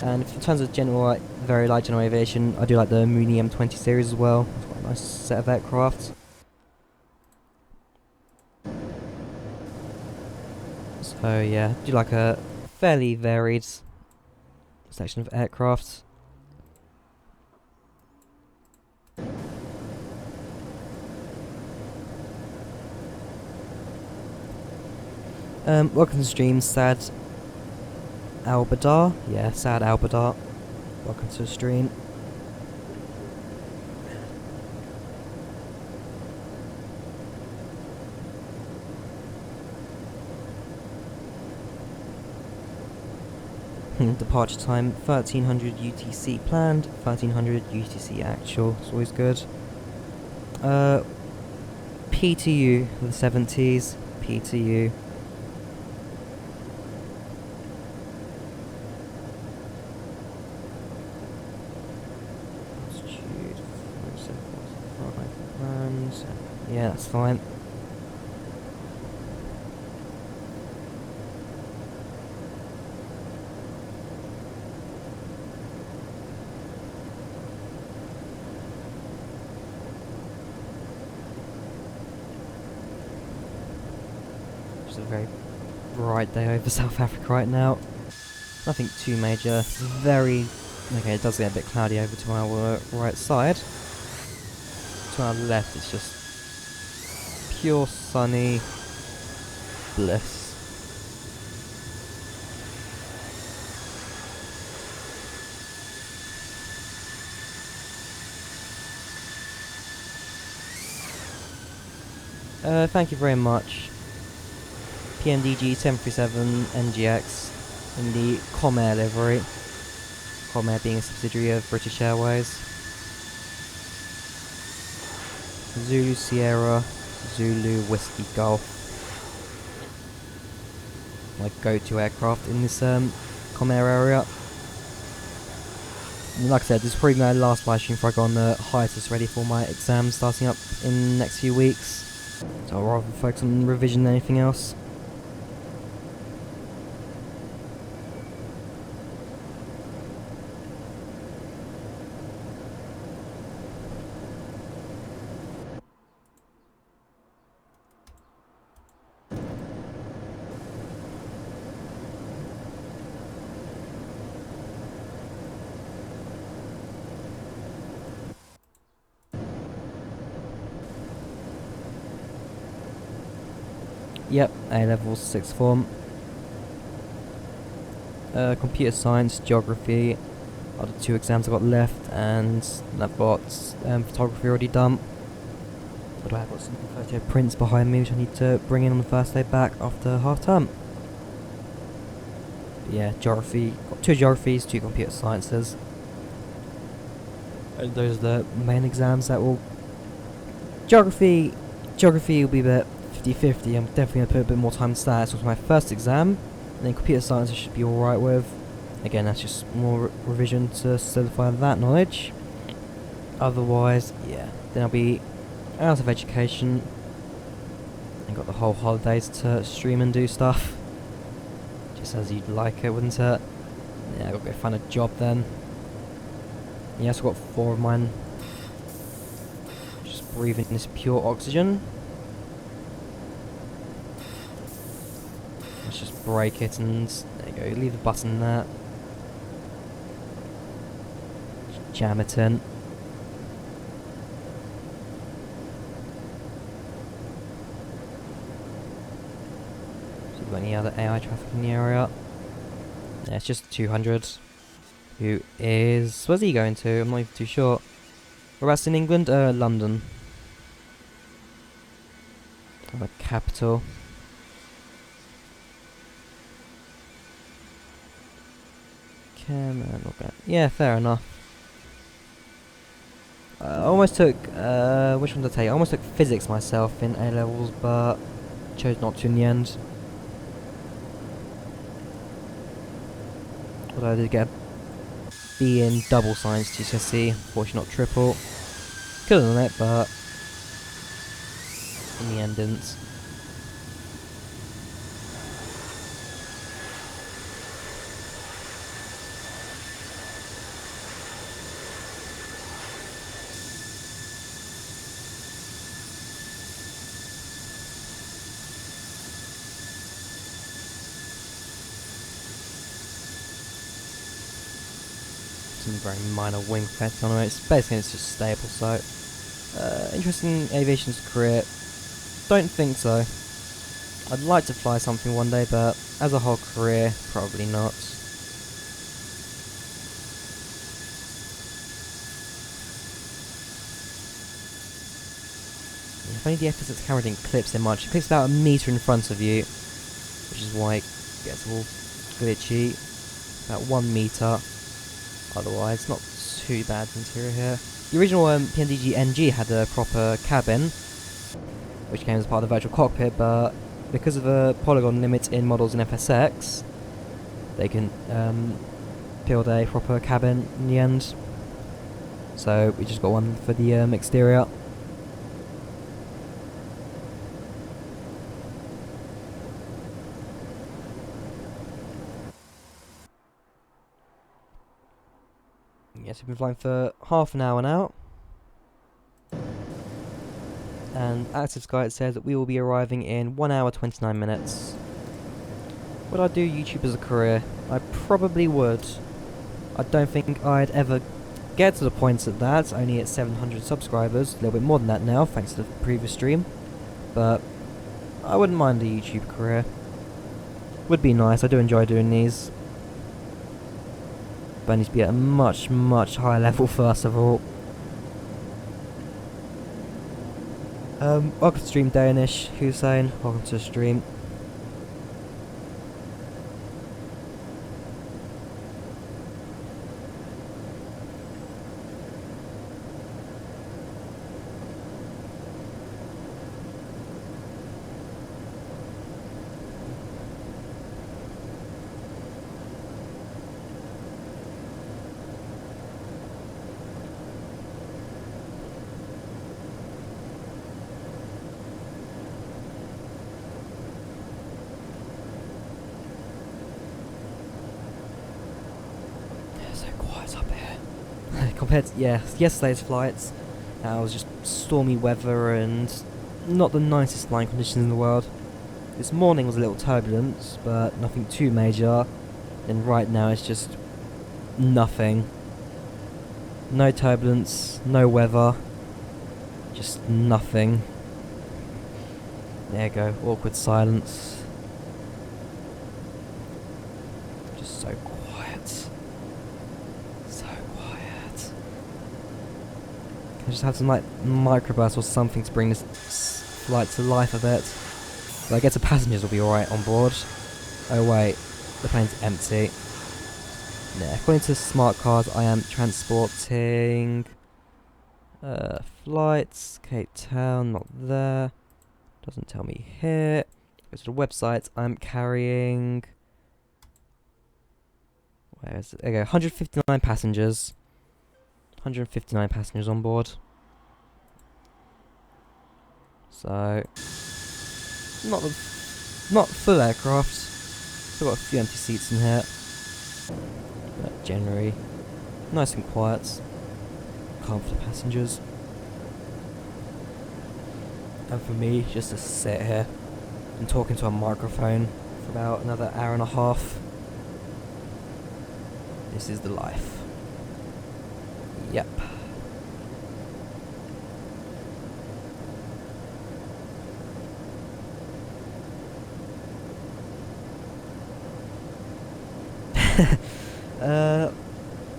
And in terms of general, very light general aviation, I do like the Mooney M20 series as well. It's quite a nice set of aircraft. So yeah, I do like a fairly varied section of aircraft. Welcome to the stream, Sad Albadar. Yeah, Sad Albadar. Welcome to the stream. Departure time 1300 UTC planned, 1300 UTC actual. It's always good. PTU for the 70s. PTU. Yeah, that's fine. Just a very bright day over South Africa right now. Nothing too major. Very... Okay, it does get a bit cloudy over to our right side. To our left, it's just pure sunny bliss. Thank you very much. PMDG 737 NGX in the Comair livery. Comair being a subsidiary of British Airways. Zulu Sierra, Zulu Whiskey Golf. My go-to aircraft in this Comair area. And like I said, this is probably my last live stream before I go on the hiatus ready for my exams starting up in the next few weeks. So I'll rather focus on revision than anything else. Yep, A-level 6th form. Computer science, geography are the 2 exams I've got left, and I've got photography already done. But I've got some photo prints behind me which I need to bring in on the first day back after half term. But yeah, geography, got 2 geographies, 2 computer sciences. Those are the main exams that will... Geography will be a bit 50-50. I'm definitely going to put a bit more time into that. This was my first exam. And then computer science I should be alright with. Again, that's just more revision to solidify that knowledge. Otherwise, yeah. Then I'll be out of education. And got the whole holidays to stream and do stuff. Just as you'd like it, wouldn't it? Yeah, I gotta go find a job then. Yes, I've got 4 of mine. Just breathing this pure oxygen. Let's just break it and there you go, leave the button there. Just jam it in. See if we've got any other AI traffic in the area. Yeah, it's just 200. Who is... Where's he going to? I'm not even too sure. Whereabouts in England? London. The capital. Yeah, fair enough. I almost took... which one did I take? I almost took physics myself in A-levels, but chose not to in the end. Although I did get a B in double science GCSE, unfortunately not triple. Could have done it, but in the end didn't. Some very minor wing effects on it. Basically it's just stable, so interesting aviation's career. Don't think so. I'd like to fly something one day, but as a whole career, probably not. If only the F6 camera didn't clip so much. It clips about a metre in front of you, which is why it gets all glitchy. About 1 metre. Otherwise, not too bad interior here. The original PNDG NG had a proper cabin, which came as part of the virtual cockpit, but because of the polygon limit in models in FSX, they can build a proper cabin in the end. So we just got one for the exterior. Yes, we've been flying for half an hour now. And Active Sky says that we will be arriving in 1 hour 29 minutes. Would I do YouTube as a career? I probably would. I don't think I'd ever get to the point at that, only at 700 subscribers. A little bit more than that now, thanks to the previous stream. But I wouldn't mind a YouTube career. Would be nice, I do enjoy doing these. But I need to be at a much, much higher level first of all. Welcome to stream Danish, Hussein, welcome to the stream. Compared to, yesterday's flights, it was just stormy weather and not the nicest flying conditions in the world. This morning was a little turbulent, but nothing too major. And right now it's just nothing. No turbulence, no weather, just nothing. There you go, awkward silence. Just so quiet. So quiet. Can I just have some like microbus or something to bring this flight to life a bit? So I guess the passengers will be alright on board. Oh wait, the plane's empty. Yeah, according to smart cars, I am transporting Flights, Cape Town, not there. Doesn't tell me here. Go to the website. I'm carrying. Where is it? There you go. 159 passengers. 159 passengers on board. So, not full aircraft. Still got a few empty seats in here, but generally nice and quiet. Calm for the passengers. And for me, just to sit here and talk into a microphone for about another hour and a half. This is the life. Yep.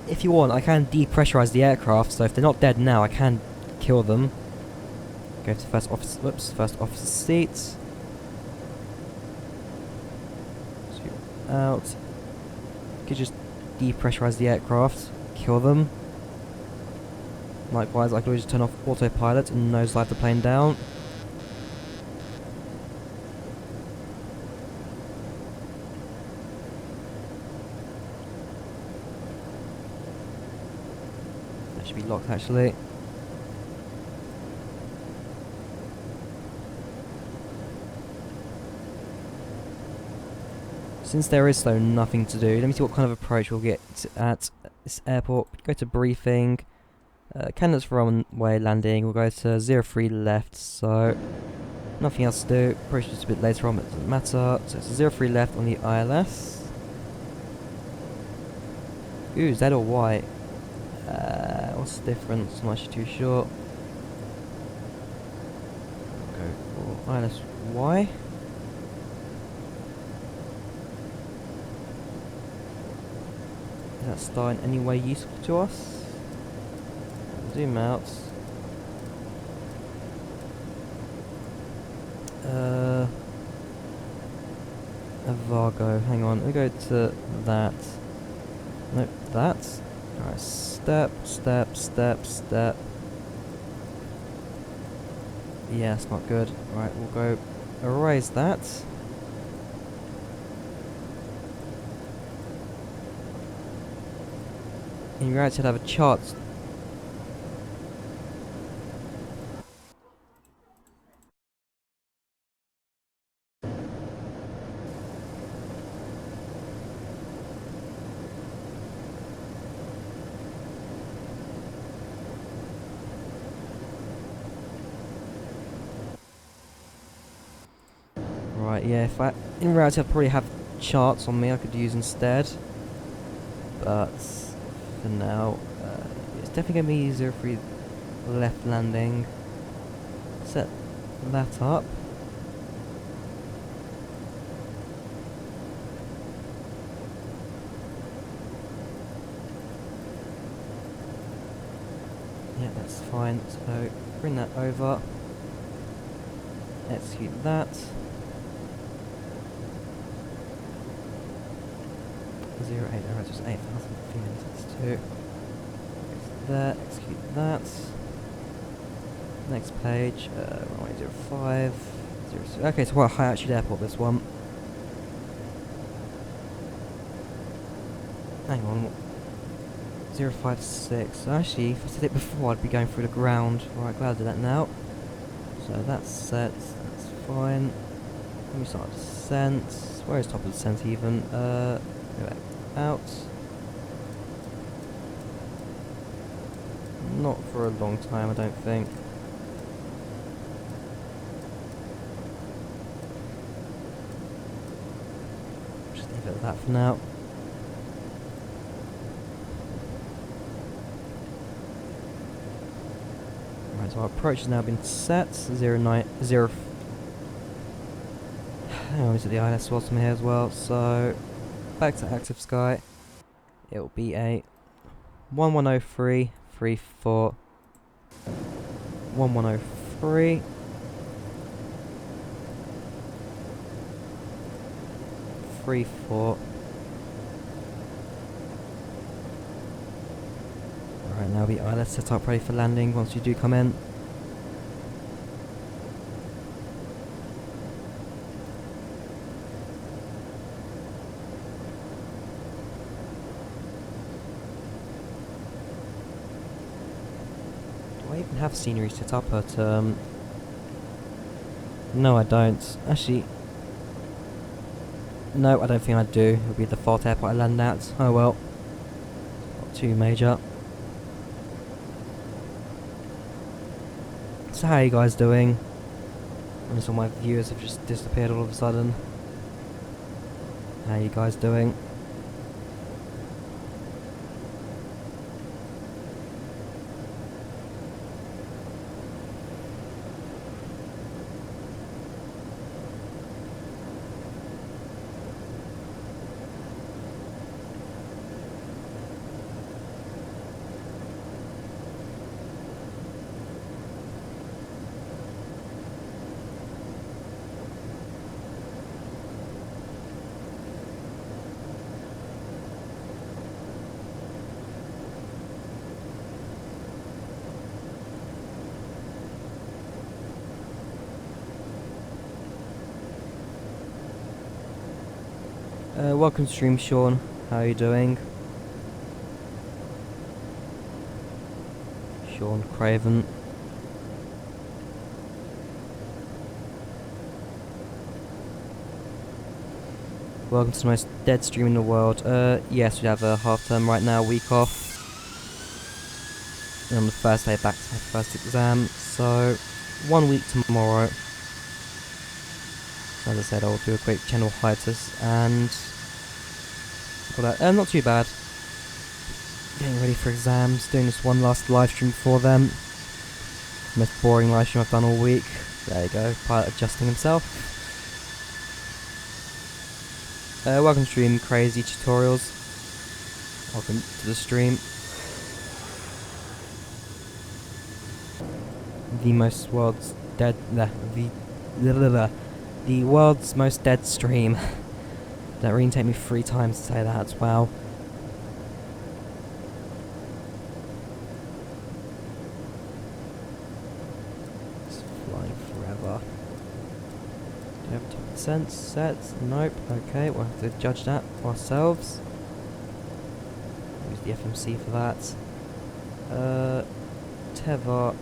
If you want, I can depressurize the aircraft, so if they're not dead now, I can kill them. Go to first officer seats. Scoot out. You could just depressurize the aircraft, kill them. Likewise, I could always turn off autopilot and nosedive the plane down. That should be locked actually. Since there is so nothing to do, let me see what kind of approach we'll get at this airport. Go to briefing. Candidates for runway landing. We'll go to 03 left, so nothing else to do. Approach just a bit later on, but it doesn't matter. So it's 03 left on the ILS. Ooh, Z or Y? What's the difference? I'm not actually too sure. Go for ILS Y. Is that star in any way useful to us? Zoom out. A Vargo. Hang on. We go to that. Nope, that. Alright, step. Yeah, it's not good. Right, we'll go erase that. And you actually have a chart. Right, yeah, if in reality I'd probably have charts on me I could use instead. But for now, it's definitely going to be easier if we left landing. Set that up. Yeah, that's fine. So bring that over. Execute that. 08, alright, just 8,362. There, execute that. Next page, 105, 06. Okay, so what a high altitude airport this one. Hang on. 056. Actually, if I said it before, I'd be going through the ground. Right, glad I did that now. So that's set, that's fine. Let me start descent. Where is top of descent even? Go back out. Not for a long time, I don't think. Just leave it at that for now. Right, so our approach has now been set. 09, 0. Hang on, is it the ILS whilst I'm here as well? So back to active sky. It will be a 1103. 34 1103 34. Right, And now we are, let's set up ready for landing once you do come in. Do I even have scenery set up at no I don't. Actually, no I don't think I do. It'll be the default airport I land at. Oh well. Not too major. So how are you guys doing? And so my viewers have just disappeared all of a sudden. How are you guys doing? Welcome to stream, Sean. How are you doing? Sean Craven. Welcome to the most dead stream in the world. Yes, we have a half term right now, week off. And on the first day back to my first exam, so 1 week tomorrow. So as I said, I'll do a quick channel hiatus and not too bad. Getting ready for exams, doing this one last live stream before them. Most boring live stream I've done all week. There you go, pilot adjusting himself. Welcome to stream, Crazy Tutorials. Welcome to the stream. The most world's dead. The world's most dead stream. That really take me 3 times to say that. Wow. It's flying forever. Do you have top percent sets? Nope. Okay, we'll have to judge that ourselves. Use the FMC for that. Teva.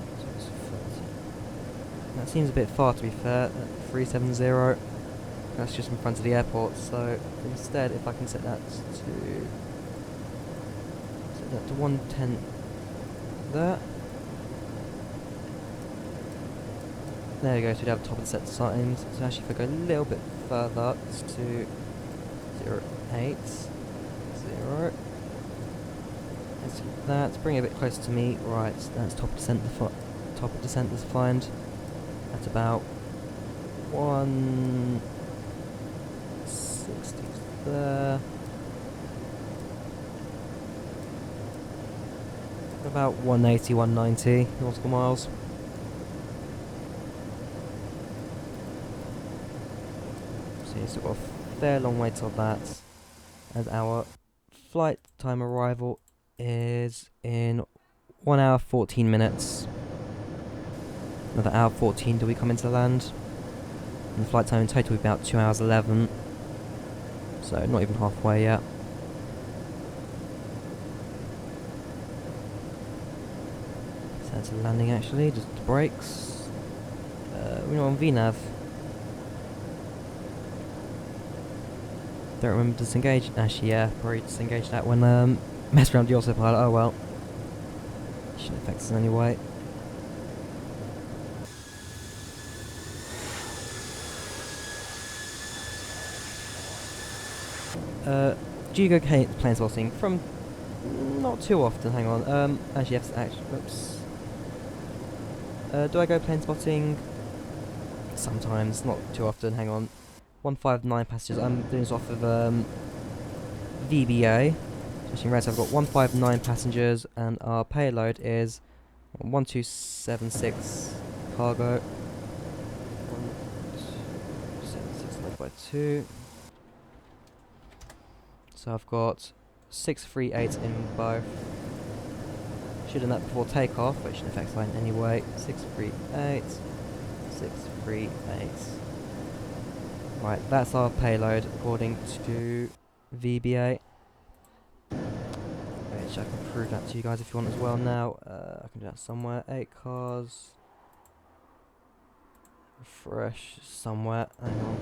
That seems a bit far, to be fair. 370. That's just in front of the airport. So instead, if I can set that to 110 there. There we go. So we'd have top of the set signs. So actually, if I go a little bit further to 080. Let's do that. Bring it a bit closer to me. Right. That's top of descent. Top of descent is defined. At about 160 there. About 180, 190 nautical miles. So you've still got a fair long way till that. And our flight time arrival is in 1 hour 14 minutes. Another hour 14 till we come into land. And the flight time in total will be about 2 hours 11. So not even halfway yet. So that's a landing actually, just the brakes. We're not on VNAV. Don't remember to disengage. Actually yeah, probably disengage that when mess around the autopilot. Oh well. Shouldn't affect us in any way. Do you go plane spotting? From not too often. Hang on. Actually, oops. Do I go plane spotting? Sometimes, not too often. Hang on. 159 passengers. I'm doing this off of VBA. Switching routes. I've got 159 passengers, and our payload is 1276 cargo. 1276 divided by 2. So I've got 638 in both. Should have done that before takeoff, which shouldn't affect flight anyway. 638. 638. Right, that's our payload according to VBA. Which I can prove that to you guys if you want as well now. I can do that somewhere. 8 cars. Refresh somewhere. Hang on.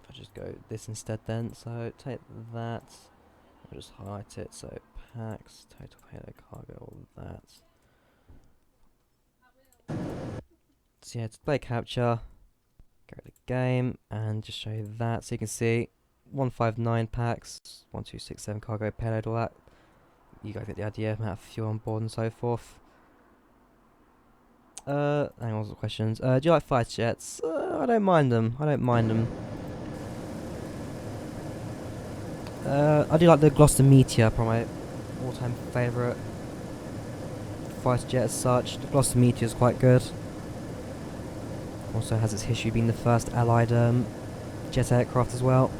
If I just go this instead then. So take that. I'll just highlight it. So packs, total payload, cargo, all of that. So yeah, display capture. Go to the game and just show you that. So you can see 159 packs, 1267 cargo payload, all that. You guys get the idea, amount of fuel on board and so forth. Hang on, what's the questions? Do you like fighter jets? I don't mind them. I do like the Gloucester Meteor, probably my all-time favourite fighter jet as such. The Gloucester Meteor is quite good. Also has its history being the first Allied jet aircraft as well.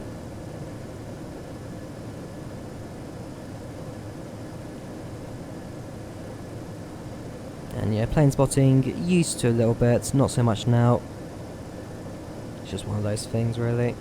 And yeah, plane spotting, used to a little bit, not so much now. It's just one of those things really.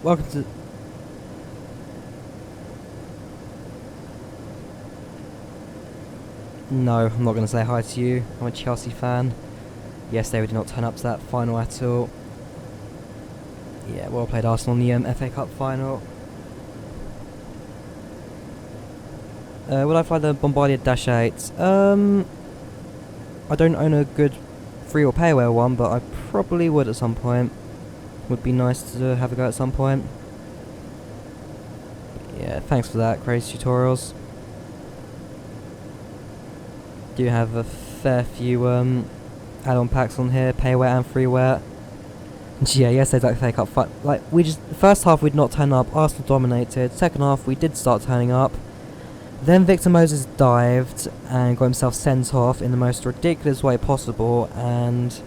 Welcome to... No, I'm not going to say hi to you. I'm a Chelsea fan. Yesterday we did not turn up to that final at all. Yeah, well played Arsenal in the FA Cup final. Would I fly the Bombardier Dash 8? I don't own a good free or payware one, but I probably would at some point. Would be nice to have a go at some point. Yeah, thanks for that, Crazy Tutorials. Do have a fair few add-on packs on here, payware and freeware. And yeah, yesterday's like FA Cup fight. Like we just, the first half we'd not turn up, Arsenal dominated. Second half we did start turning up. Then Victor Moses dived and got himself sent off in the most ridiculous way possible, and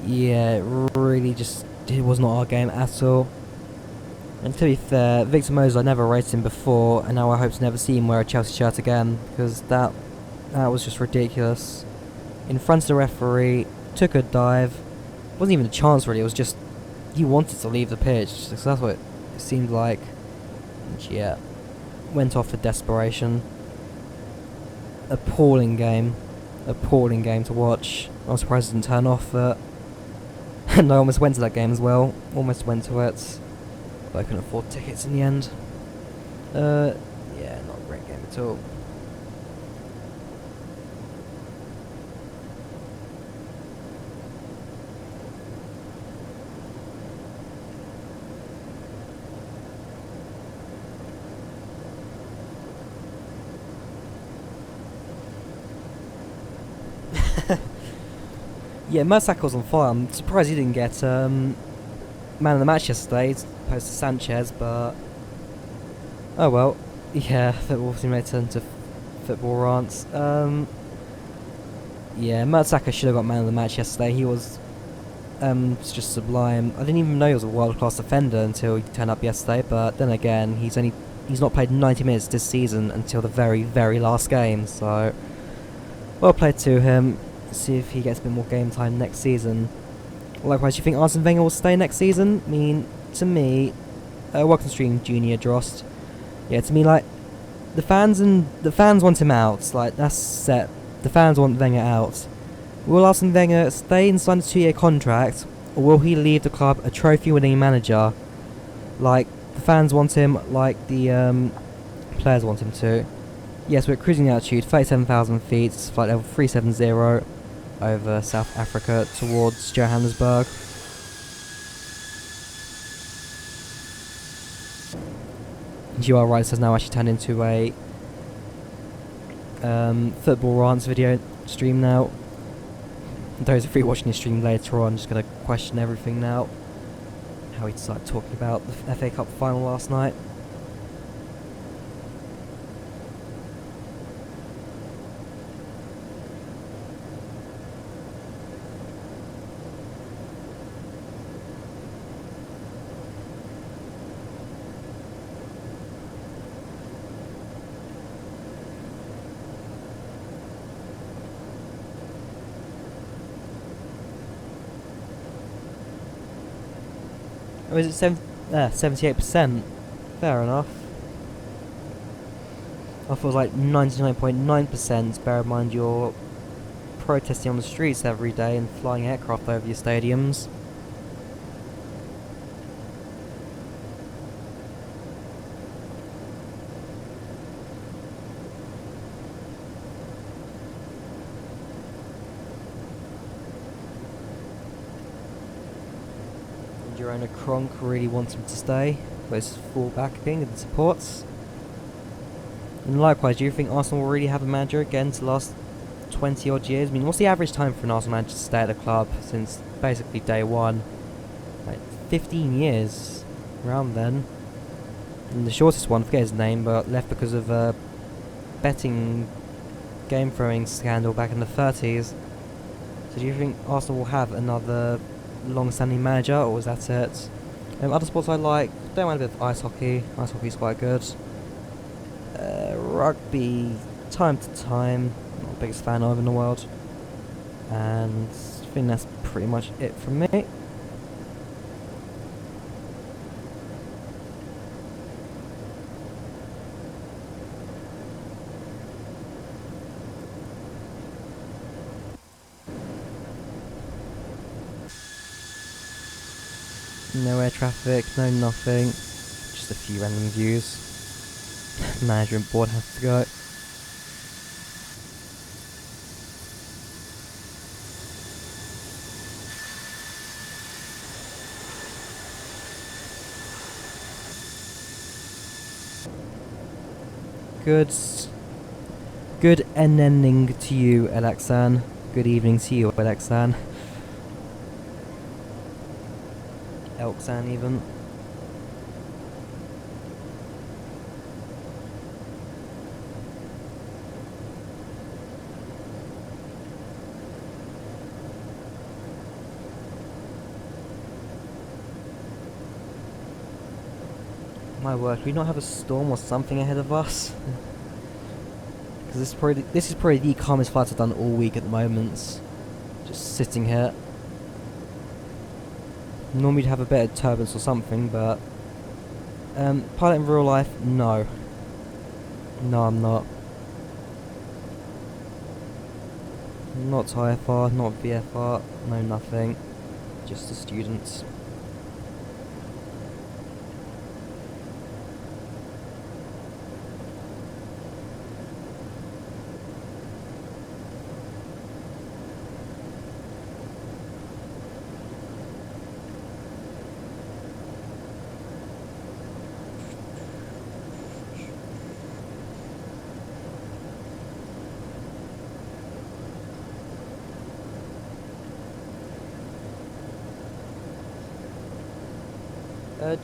yeah, it really just, it was not our game at all. And to be fair, Victor Moses, I never rated him before, and now I hope to never see him wear a Chelsea shirt again, because that was just ridiculous. In front of the referee, took a dive, wasn't even a chance really, it was just, he wanted to leave the pitch, so that's what it seemed like. And yeah, went off for desperation. Appalling game to watch. I was surprised it didn't turn off, and I almost went to that game as well. Almost went to it, but I couldn't afford tickets in the end. Yeah, not a great game at all. Yeah, Mersak was on fire. I'm surprised he didn't get man of the match yesterday as opposed to Sanchez, but oh well. Yeah, football simulator into football rants. Yeah, Mertesacker should have got man of the match yesterday. He was just sublime. I didn't even know he was a world-class defender until he turned up yesterday, but then again, he's not played 90 minutes this season until the very, very last game, so well played to him. See if he gets a bit more game time next season. Likewise, do you think Arsene Wenger will stay next season? I mean, to me, welcome to stream, Junior Drost. Yeah, to me, like, the fans want him out. Like, that's set. The fans want Wenger out. Will Arsene Wenger stay and sign a 2-year contract, or will he leave the club a trophy-winning manager? Like, the fans want him, like the players want him to. Yes, we're at cruising altitude, 37,000 feet, flight level 370, over South Africa towards Johannesburg. GR Rice has now actually turned into a football rants video stream now. Those of you watching the stream later on, just going to question everything now. How he started talking about the FA Cup final last night. Or is it 78%? Fair enough. I thought it was like 99.9%. Bear in mind you're protesting on the streets every day and flying aircraft over your stadiums. Jerona Kronk really wants him to stay, but his full backing and supports. And likewise, do you think Arsenal will really have a manager again to last 20 odd years? I mean, what's the average time for an Arsenal manager to stay at the club since basically day one? Like 15 years, around then. And the shortest one, I forget his name, but left because of a betting game throwing scandal back in the 30s. So do you think Arsenal will have another long-standing manager, or was that it? Other sports I like, don't mind a bit of ice hockey. Ice hockey's quite good. Rugby, time to time, not the biggest fan of in the world. And I think that's pretty much it from me. No air traffic, no nothing, just a few random views. Management board has to go. Good ending to you, Alexan. Good evening to you, Alexan. Elksan even. My word, do we not have a storm or something ahead of us? Because this is probably the calmest flight I've done all week at the moment. Just sitting here. Normally you'd have a bit of turbulence or something, but pilot in real life, no. No, I'm not. Not IFR, not VFR, no nothing. Just a student.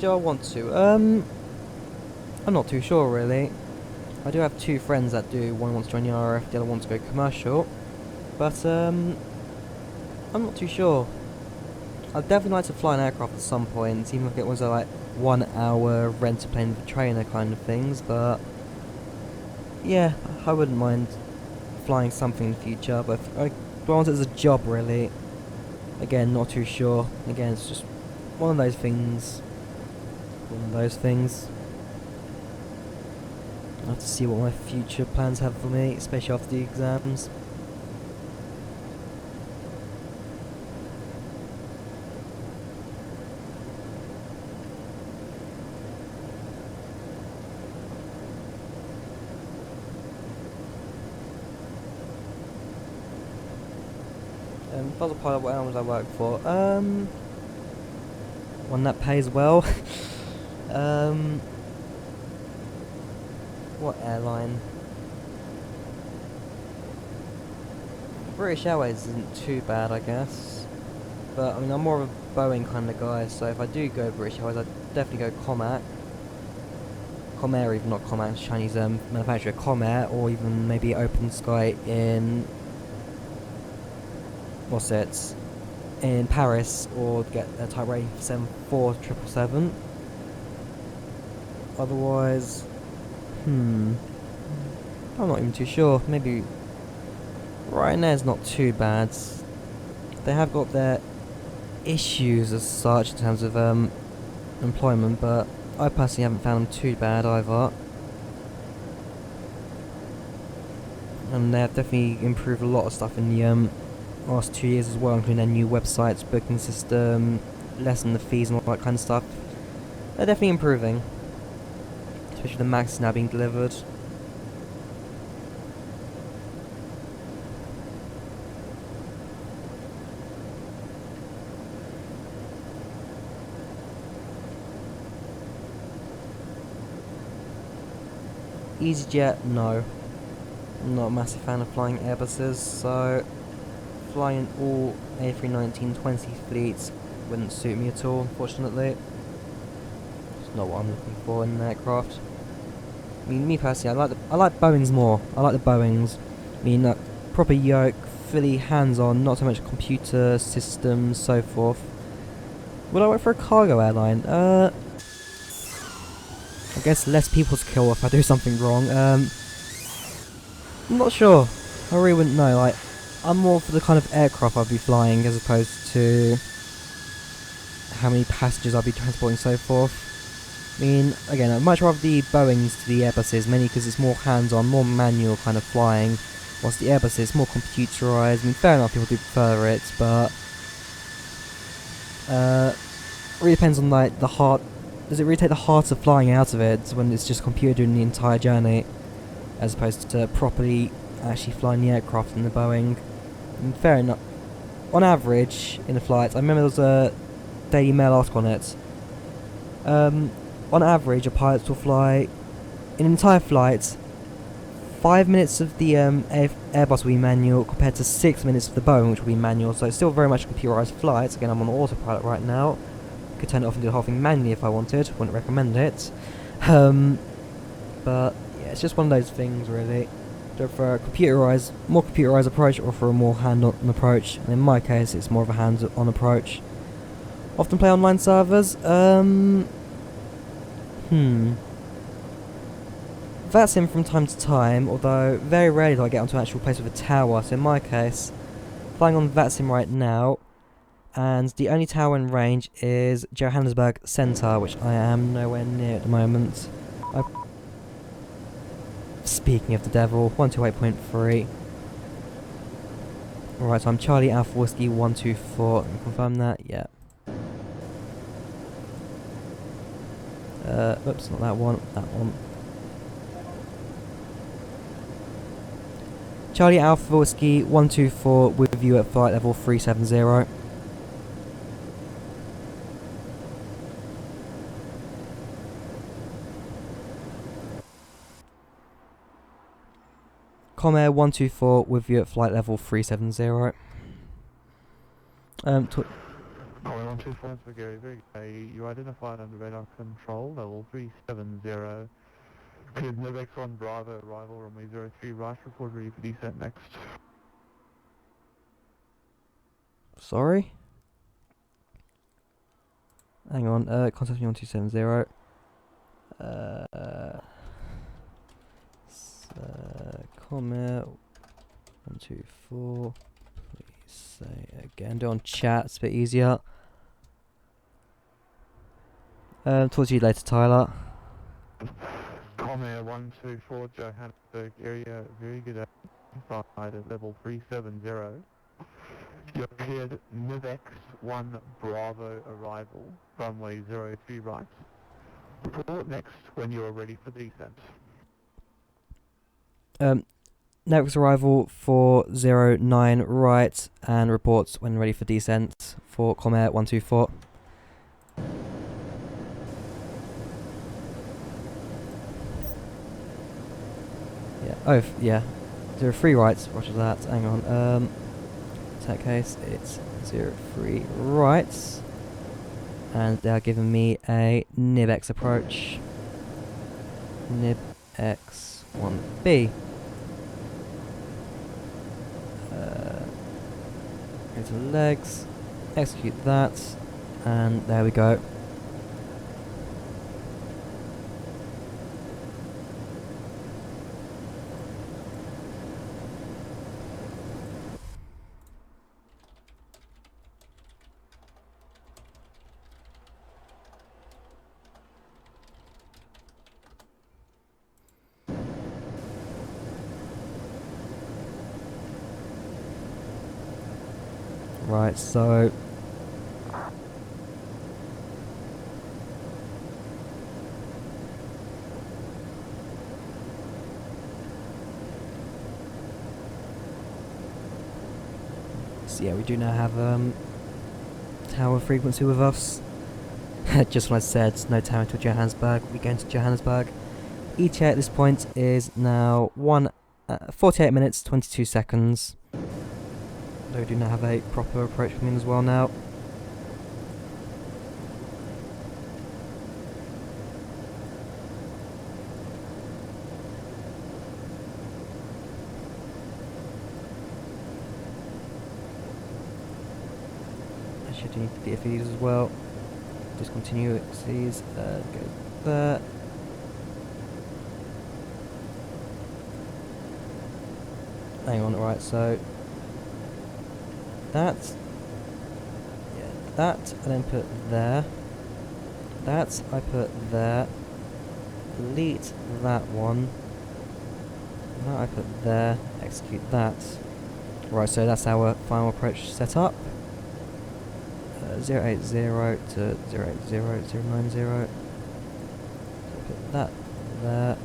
Do I want to? I'm not too sure really. I do have two friends that do. One wants to join the RF, the other wants to go commercial. But I'm not too sure. I'd definitely like to fly an aircraft at some point, even if it was a like 1 hour rent a plane with a trainer kind of things, but yeah, I wouldn't mind flying something in the future, but do I want it as a job really? Again, not too sure. Again, it's just one of those things. One of those things. I'll have to see what my future plans have for me, especially after the exams. If I was a pilot, what airline would I work for? One that pays well. What airline? British Airways isn't too bad, I guess. But, I mean, I'm more of a Boeing kind of guy, so if I do go British Airways, I'd definitely go Comair. Comair, even not Comair, Chinese manufacturer, Comair, or even maybe Open Sky in... what's it? In Paris, or get a type rating for 74777. Otherwise... I'm not even too sure. Maybe Ryanair's not too bad. They have got their issues as such in terms of employment, but I personally haven't found them too bad either. And they have definitely improved a lot of stuff in the last 2 years as well, including their new websites, booking system, lessen the fees and all that kind of stuff. They're definitely improving. Especially the Max is now being delivered. EasyJet, no. I'm not a massive fan of flying Airbuses, so flying all A319-20 fleets wouldn't suit me at all, unfortunately. It's not what I'm looking for in an aircraft. I mean, me personally, I like Boeings more. I like the Boeings. I mean, proper yoke, fully hands-on, not so much computer systems, so forth. Would I work for a cargo airline? I guess less people to kill if I do something wrong. I'm not sure. I really wouldn't know. Like, I'm more for the kind of aircraft I'd be flying as opposed to how many passengers I'd be transporting, so forth. I mean, again, I'd much rather the Boeings to the Airbuses, mainly because it's more hands-on, more manual kind of flying, whilst the Airbus is more computerised. I mean, fair enough, people do prefer it, but it really depends on like the heart. Does it really take the heart of flying out of it when it's just computer doing the entire journey, as opposed to properly actually flying the aircraft in the Boeing? I mean, fair enough. On average, in a flight, I remember there was a Daily Mail article on it. On average, a pilot will fly an entire flight. 5 minutes of the Airbus will be manual, compared to 6 minutes of the Boeing, which will be manual. So it's still very much a computerised flight. Again, I'm on autopilot right now. Could turn it off and do the whole thing manually if I wanted. Wouldn't recommend it. But yeah, it's just one of those things, really. Do it for a more computerised approach, or for a more hand-on approach. And in my case, it's more of a hands-on approach. Often play online servers. VATSIM from time to time, although very rarely do I get onto an actual place with a tower. So in my case, flying on VATSIM right now, and the only tower in range is Johannesburg Centre, which I am nowhere near at the moment. Speaking of the devil, 128.3. Alright, so I'm Charlie Alpha Whiskey 124. Can you confirm that? Yeah. Oops, not that one, that one. Charlie Alpha Whiskey 124 with you at flight level 370. Comair 124 with you at flight level 370. Comair 124 for Gary Big. You identified under radar control level 370. Cleared Novak 1 Bravo, arrival runway 03 right, report ready for descent next. Sorry? Hang on, contact me on 270. Comair 124. Please say again. Do it on chat, it's a bit easier. Talk to you later, Tyler. Comair 124 Johannesburg area, very good outside at level 370. You're cleared NIVX 1 Bravo arrival, runway 03 right. Report next when you are ready for descent. Next arrival for 09 right, and reports when ready for descent for Comair 124. Yeah, oh, yeah. 03 right, roger that, hang on. In that case, it's 03 right. And they are giving me a NIBX approach. NIBX 1B. Go to legs, execute that, and there we go. Right, so yeah, we do now have tower frequency with us. Just when I said no tower until Johannesburg, we go into Johannesburg. ETA at this point is now 48 minutes 22 seconds. Though we do now have a proper approach coming in as well now. I should need DFEs as well. Discontinue X's, go there. Hang on, right, so that, yeah, that I then put there, that I put there, delete that one, that I put there, execute that. Right, so that's our final approach set up. 080 to 080090. So put that there.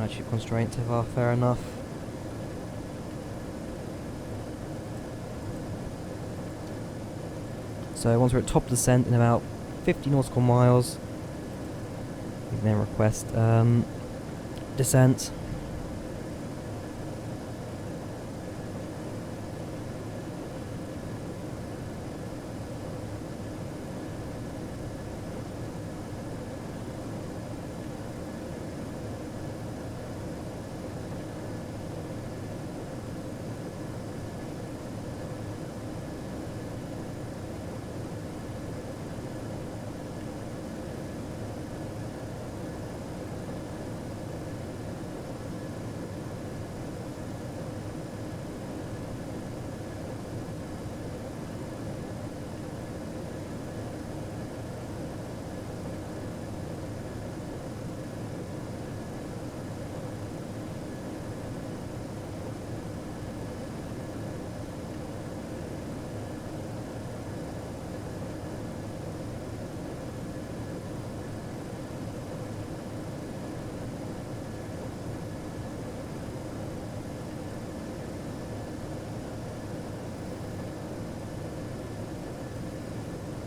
Actually, constraint Takeoff, fair enough. So once we're at top of the descent in about 50 nautical miles, we can then request descent.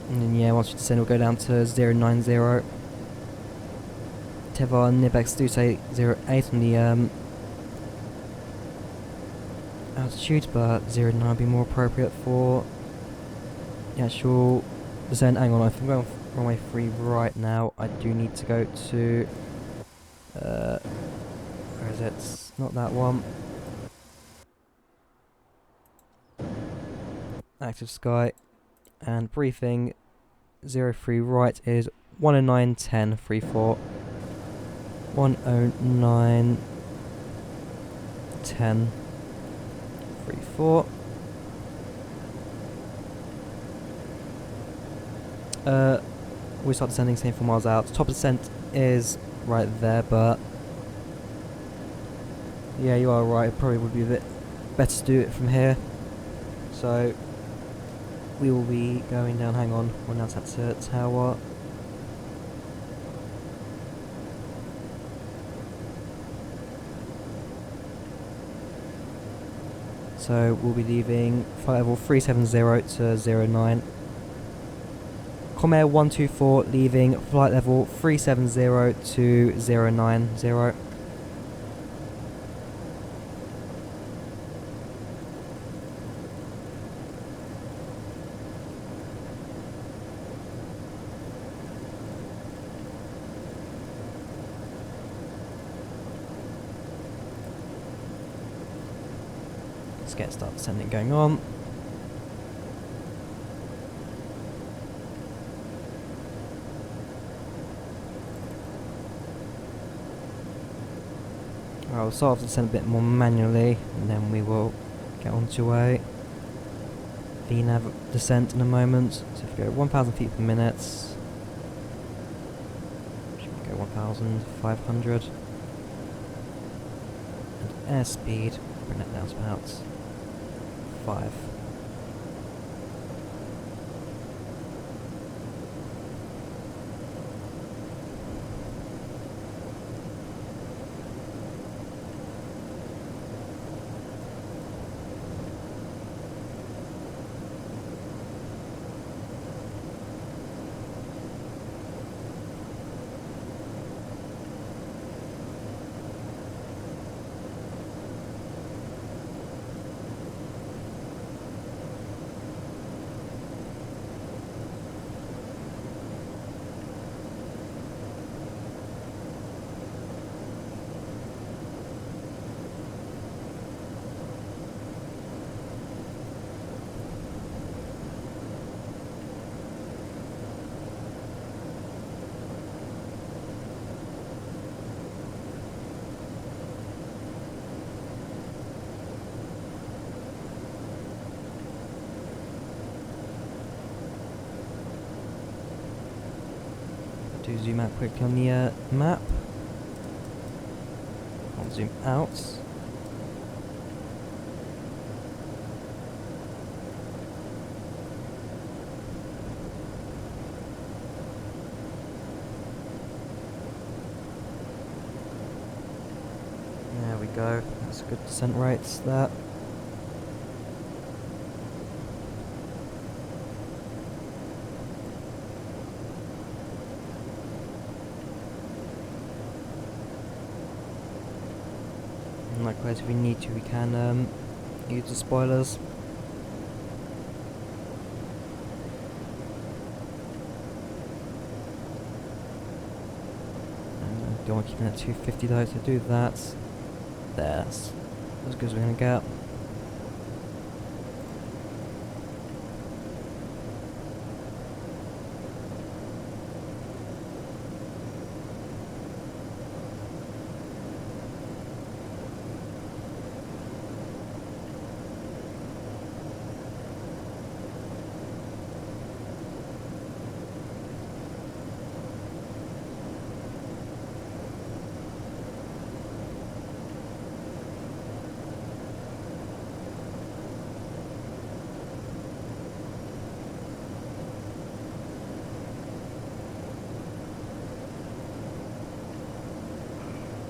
And then yeah, once you descend, we'll go down to 090. Tevar and Nibex do say 08 on the altitude, but 09 would be more appropriate for the actual descent. Hang on, if I'm going runway 3 right now, I do need to go to where is it? Not that one. Active sky and briefing 03 right is 109.10 34. 109 10, 3, 4. We start descending, same 4 miles out. Top of descent is right there, but yeah, you are right. It probably would be a bit better to do it from here. So we will be going down. Hang on, we're now at tower. So we'll be leaving flight level 370 to 09. Comair 124 leaving flight level 370 to 090. Let's get start descending going on. I'll start off the descent a bit more manually, and then we will get onto a VNAV descent in a moment. So if we go 1,000 feet per minute, should we go 1,500, and airspeed, bring that down to about 5. Do zoom out quickly on the map. I'll zoom out. There we go. That's a good descent rates there. And likewise, if we need to, we can use the spoilers. And don't want to keep it at 250 though, so do that. There, that's as good as we're going to get.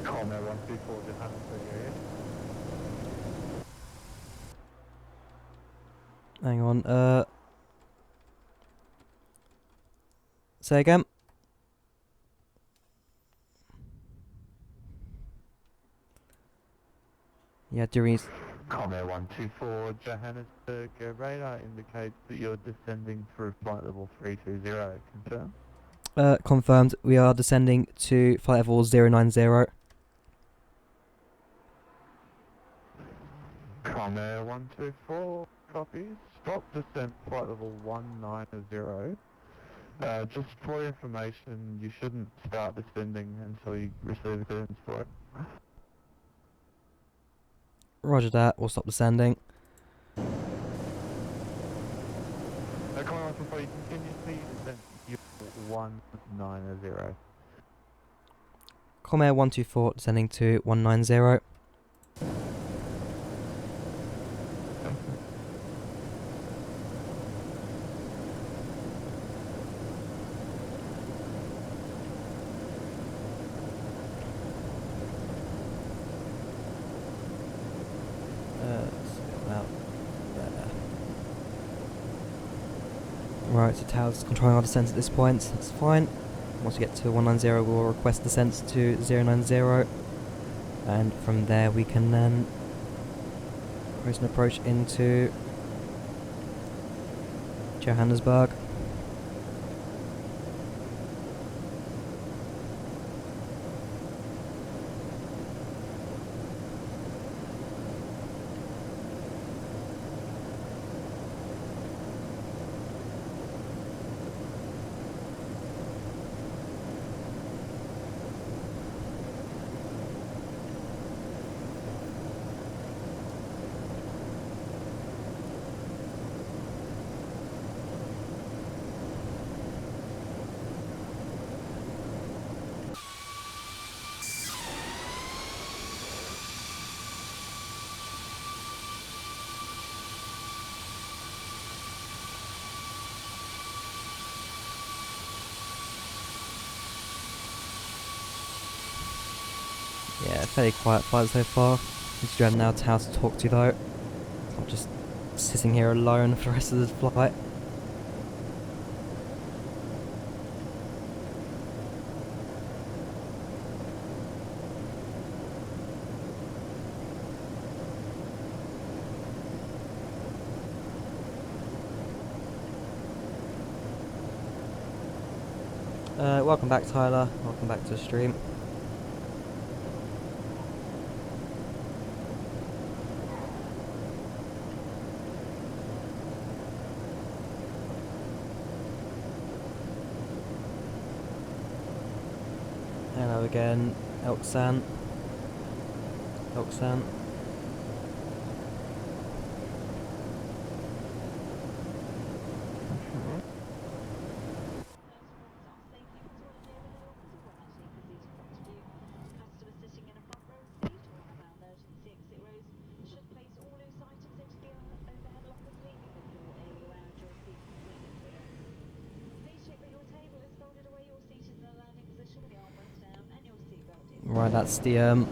Comair 124 Johannesburg area. Hang on, say again. Yeah, during Comair 124 Johannesburg radar indicates that you're descending through flight level 320. Confirm? confirmed, we are descending to flight level 090. Comair 124 copies. Stop descent flight level 190. Just for information, you shouldn't start descending until you receive a clearance for it. Roger that, we'll stop descending. Comair 124, you continuously descend to 190. Comair 124 descending to 190. About there. Right, so tower's controlling our descent at this point, that's fine. Once we get to 190 we'll request descent to 090, and from there we can then cruise and approach into Johannesburg. Yeah, fairly quiet flight so far. We do have now Tao to talk to though. I'm just sitting here alone for the rest of the flight. Welcome back, Tyler. Welcome back to the stream. Hello again, Elksan. Elksan. Right, that's the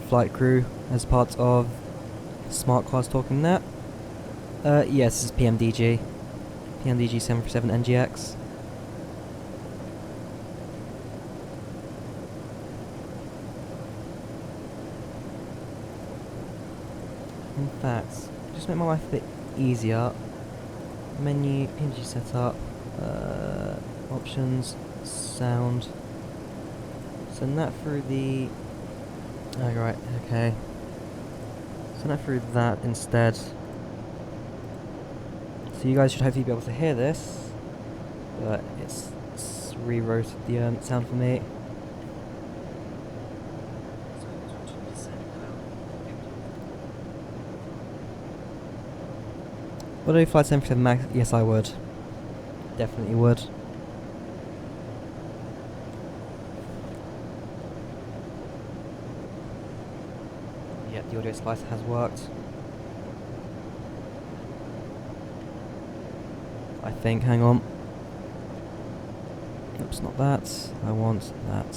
flight crew as part of Smart Cars talking that. Yes, this is PMDG. PMDG 737 NGX. In fact, just make my life a bit easier. Menu, PMDG setup, options, sound. Send that through the... Oh, right, okay. Send that through that instead. So you guys should hopefully be able to hear this. But it's rewrote the sound for me. Would I fly 737 MAX? Yes, I would. Definitely would. Yeah, the audio slicer has worked. I think, hang on. Oops, not that. I want that.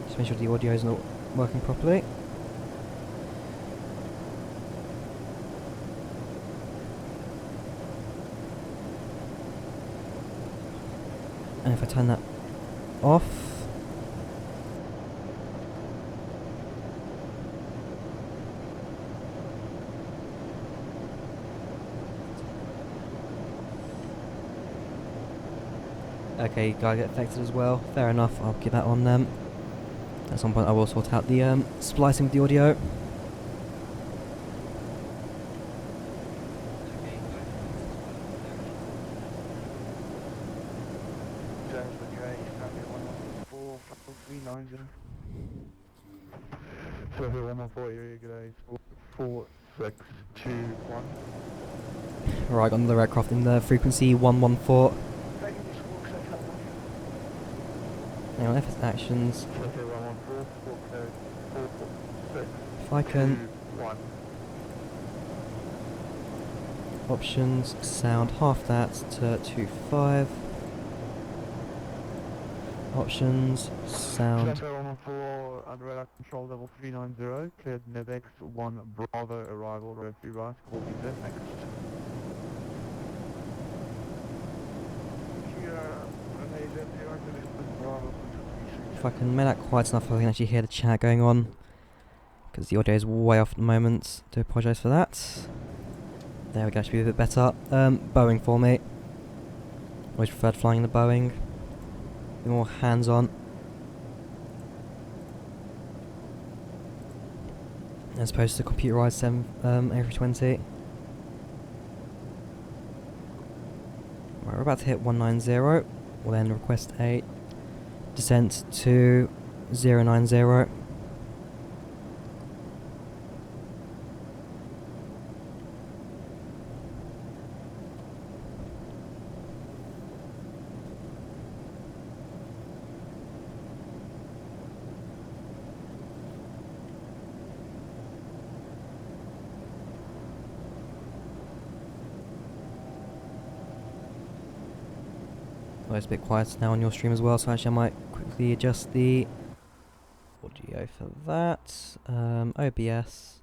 Just make sure the audio is not working properly. And if I turn that off, okay, gotta get affected as well. Fair enough, I'll keep that on them. At some point I will sort out the splicing with the audio. 390. So if 114 area, g'day, 4621. Right, on the aircraft in the frequency 114. Hang on, if it's actions. So 114, full code 44621. If I can. Options, sound half that to 25. Options, sound. Jumbo 114, under radar control level 390, cleared Nevex 1 Bravo arrival, road 3 right, call me there, next. If I can make that quiet enough, I can actually hear the chat going on. Because the audio is way off at the moment. Do apologise for that. There we go, should be a bit better. Boeing for me. Always preferred flying the Boeing. A bit more hands-on. As opposed to computerised A320. Right, we're about to hit 190. We'll then request a descent to 090. Oh, it's a bit quiet now on your stream as well, so actually I might quickly adjust the audio for that. OBS.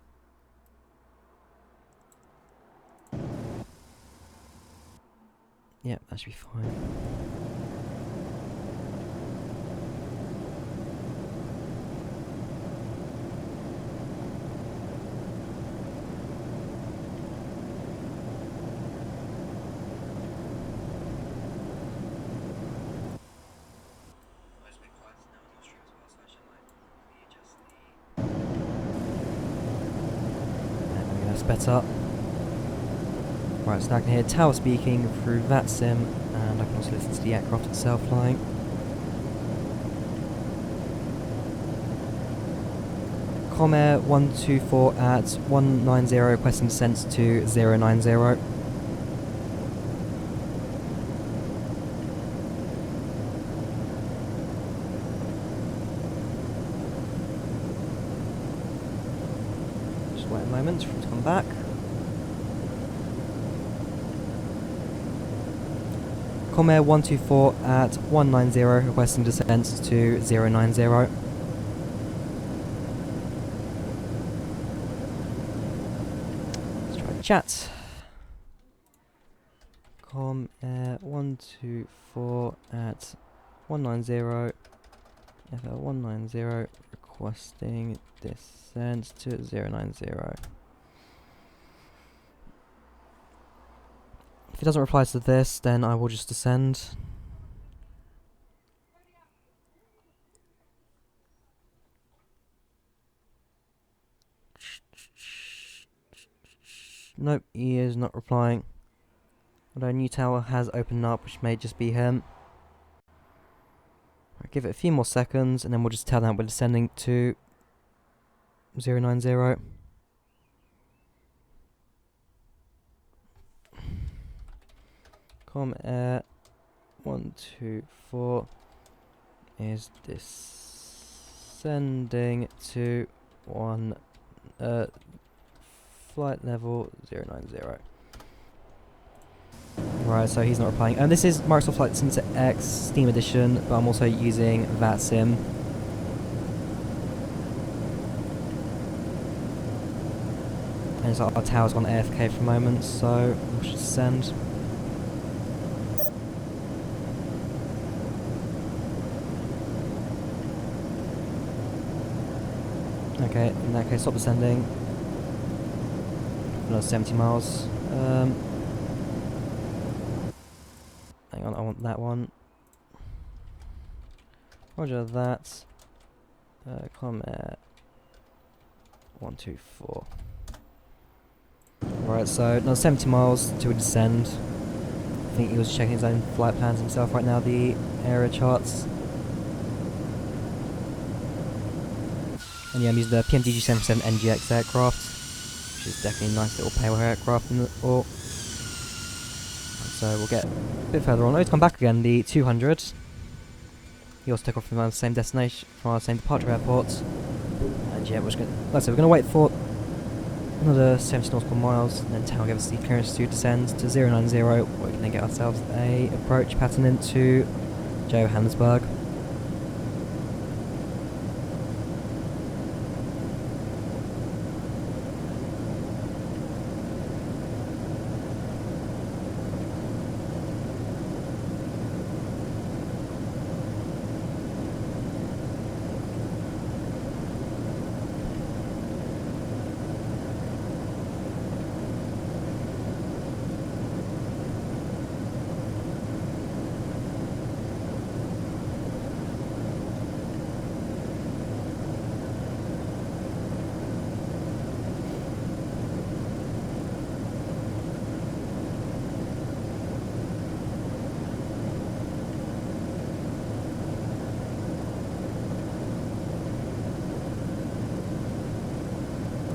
Yep, that should be fine. Better. Right, so now I can hear tower speaking through that sim, and I can also listen to the aircraft itself flying. Comair 124 at 190, requesting descent to 090. Wait a moment for him to come back. Comair 124 at 190, requesting descent to 090. Let's try chat. Comair 124 at 190, FL 190, requesting descent to 090. If it doesn't reply to this, then I will just descend. Nope, he is not replying. Although a new tower has opened up, which may just be him. I'll give it a few more seconds, and then we'll just tell them we're descending to 090. Comair 124 is descending to flight level 090. Right, so he's not replying. And this is Microsoft Flight Simulator X Steam Edition, but I'm also using that sim. And so our tower's gone AFK for a moment, so we'll just descend. Okay, in that case, stop descending. Another 70 miles. Hang on, I want that one. Roger that. Comair 124. Right, so another 70 miles to a descend. I think he was checking his own flight plans himself right now, the area charts. And yeah, I'm using the PMDG 747 NGX aircraft, which is definitely a nice little payload aircraft in the or. So we'll get a bit further on. Oh, it's come back again, the 200. He also took off from the same destination, from our same departure airport. And yeah, we're just gonna, like I said, we're going to wait for another 70 nautical miles, and then Tau give us the clearance to descend to 090, where we can then get ourselves a approach pattern into Johannesburg.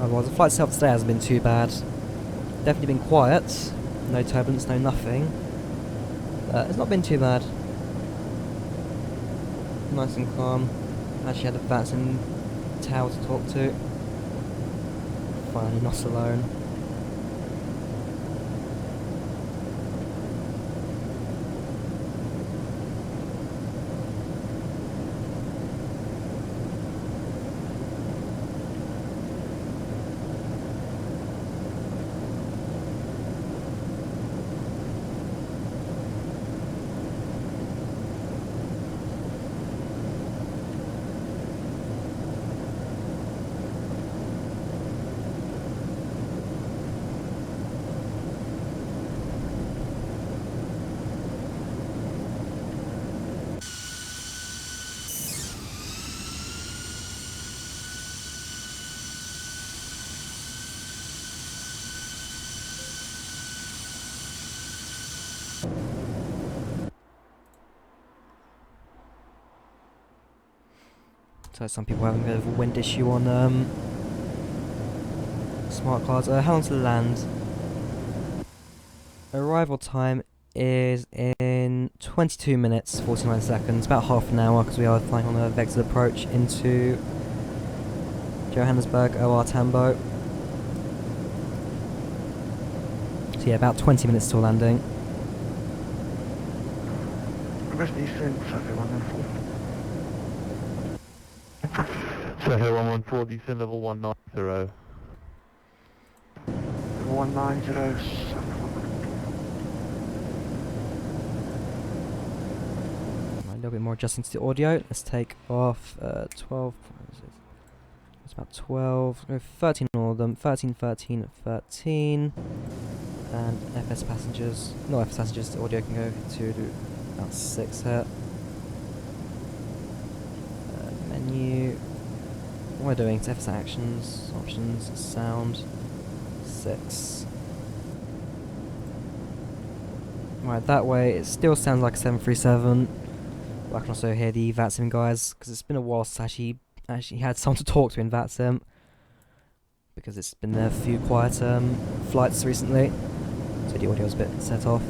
Otherwise, the flight itself today hasn't been too bad. Definitely been quiet. No turbulence, no nothing. It's not been too bad. Nice and calm. Actually had a VATS in tower to talk to. Finally not alone. So some people having a bit of a wind issue on smart cards. How long to land? Arrival time is in 22 minutes 49 seconds, about half an hour, because we are flying on a vectored approach into Johannesburg OR Tambo. So yeah, about 20 minutes till landing. So here 114, descend level 190. Level 190. A little bit more adjusting to the audio. Let's take off 12. It's about 12. Go 13 all of them. 13, 13, 13. And FS passengers. No FS passengers. The audio can go to about 6 here. Menu. What am I doing? It's FS actions, options, sound. 6. Right, that way it still sounds like a 737. But I can also hear the VATSIM guys, because it's been a while since I actually had someone to talk to in VATSIM, because it's been a few quiet flights recently, so the audio's a bit set off.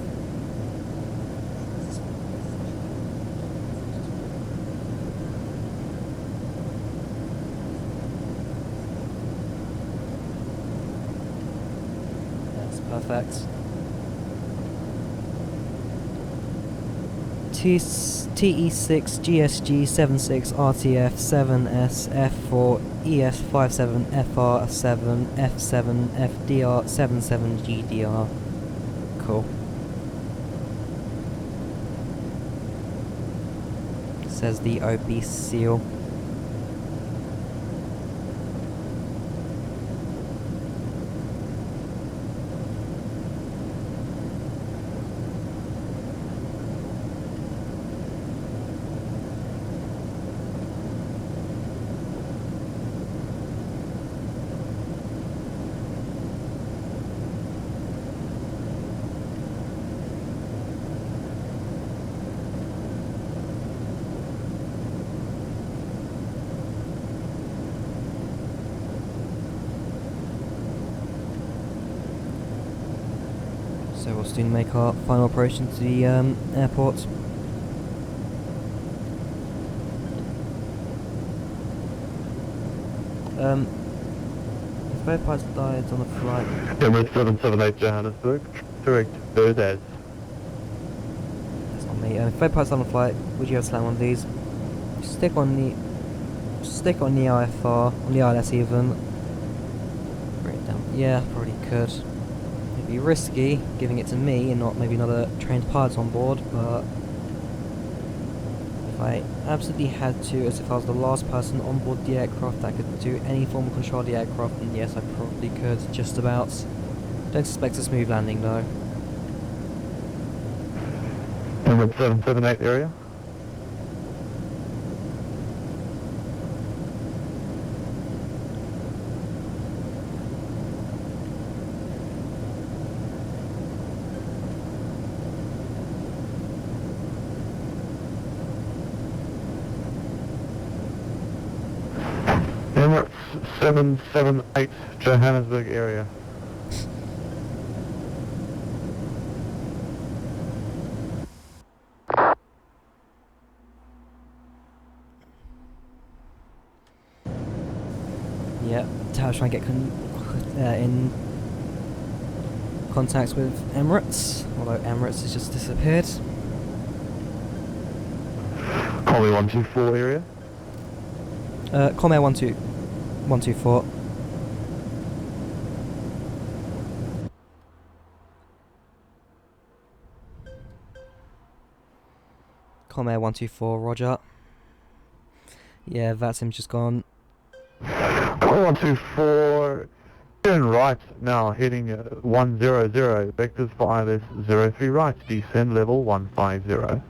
That's perfect. TE6 GSG 76 RTF 7S F4 ES 57 FR 7 F7 FDR 77 GDR. Cool. Says the OB seal. So we'll soon make our final approach into the airport. If both pilots died on the flight, Emirates 778 Johannesburg, direct Verdes. that's on me. If both pilots on the flight, would you have slam one of these? Stick on the IFR, on the ILS even. Bring it down. Yeah, probably could. It'd be risky giving it to me and not maybe another trained pilot on board, but if I absolutely had to, as if I was the last person on board the aircraft that could do any form of control of the aircraft, then yes, I probably could, just about. Don't suspect a smooth landing though. Emirates 778 area. Emirates 778 Johannesburg area. Yeah, Tower's trying to get in contact with Emirates, although Emirates has just disappeared. Collie 124 area. Comair 124. Comair 124, roger. Yeah, that's him just gone. Collie 124, turn right now, heading 100, vectors for ILS 03 right, descend level 150.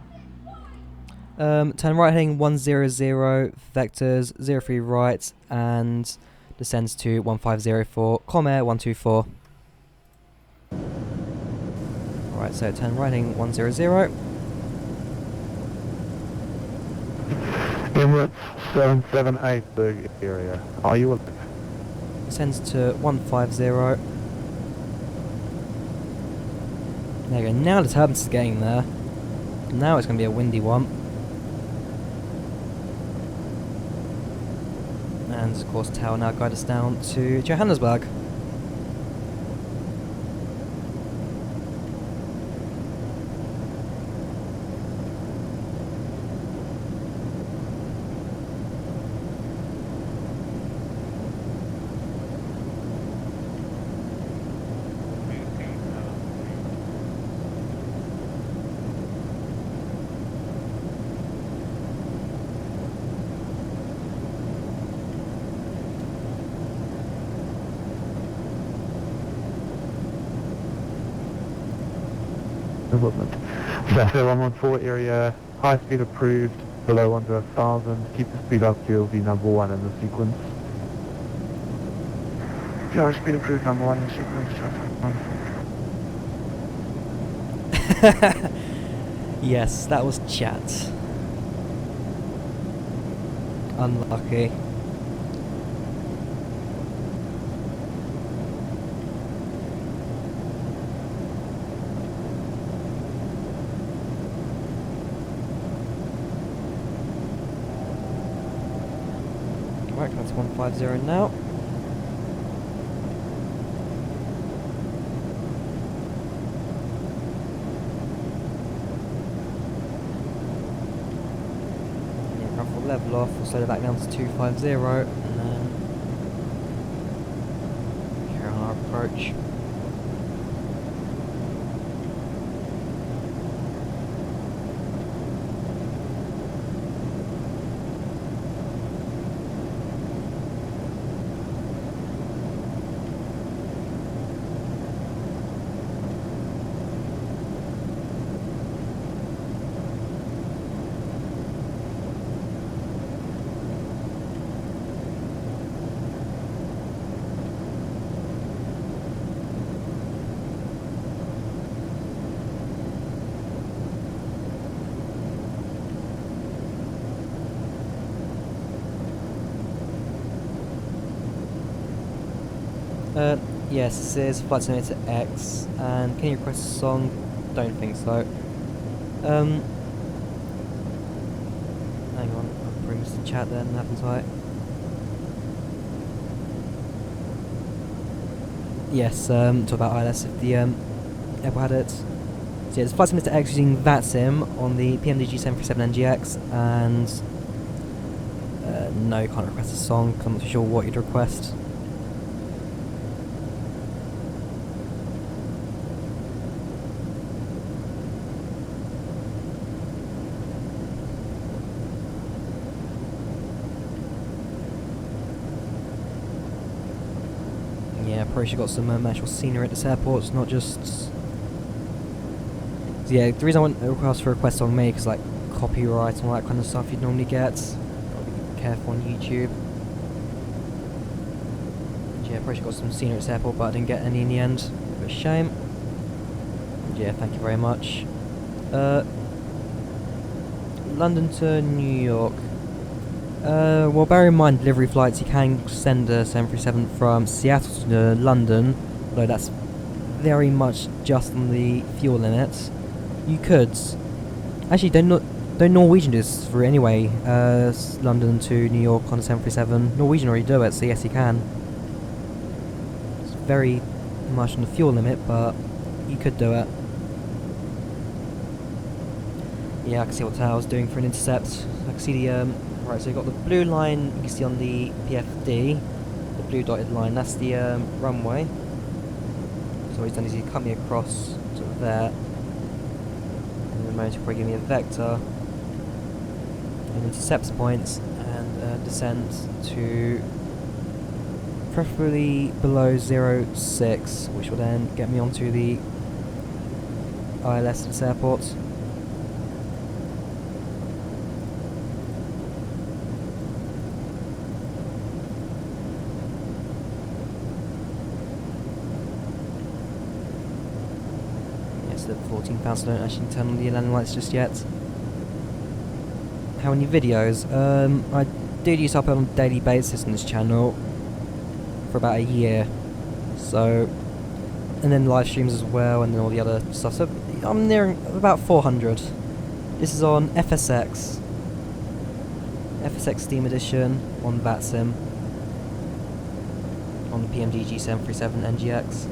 Turn right heading 100, vectors 03 right, and descends to 150 for Comair 124. Alright, so turn right heading 100. Emirates 778 Berg area. Are you alive? Descends to 150. There you go, now the turbulence is getting there. Now it's going to be a windy one. And of course Tower now guide us down to Johannesburg. Development. Zafir 114 area, high speed approved, below under 1,000, keep the speed up to be number 1 in the sequence. Yeah, speed approved number 1 in the sequence. Yes, that was chat. Unlucky. Right, that's 150 now. Aircraft will level off, we'll slow it back down to 250, and then carry on our approach. Yes, this is Flight Simulator X, and can you request a song? Don't think so. Hang on, I'll bring this to chat then, haven't I? Yes, talk about ILS if the Apple had it. So yeah, it's Flight Simulator X using VATSIM on the PMDG 737 NGX, and no, can't request a song, 'cause I'm not too sure what you'd request. Yeah, probably should got some actual scenery at this airport, it's not just... So yeah, the reason I want to ask for a request on me, because like copyright and all that kind of stuff you'd normally get. Gotta be careful on YouTube. Yeah, probably should got some scenery at this airport, but I didn't get any in the end. Bit of a shame. Yeah, thank you very much. London to New York. Well, bear in mind, delivery flights, you can send a 737 from Seattle to London, although that's very much just on the fuel limit. You could. Actually, don't Norwegian do this for anyway, London to New York on a 737. Norwegian already do it, so yes, you can. It's very much on the fuel limit, but you could do it. Yeah, I can see what Tao's doing for an intercept. I can see the, right, so you've got the blue line you can see on the PFD, the blue dotted line, that's the runway. So what he's done is he cut me across to there, and the moment he'll probably give me a vector, and intercepts points, and descent to preferably below 06, which will then get me onto the ILS at this airport. The 14,000 don't actually turn on the landing lights just yet. How many videos? I did use to upload on a daily basis on this channel for about a year. So, and then live streams as well, and then all the other stuff. So I'm nearing about 400. This is on FSX Steam Edition on VATSIM on the PMDG 737 NGX.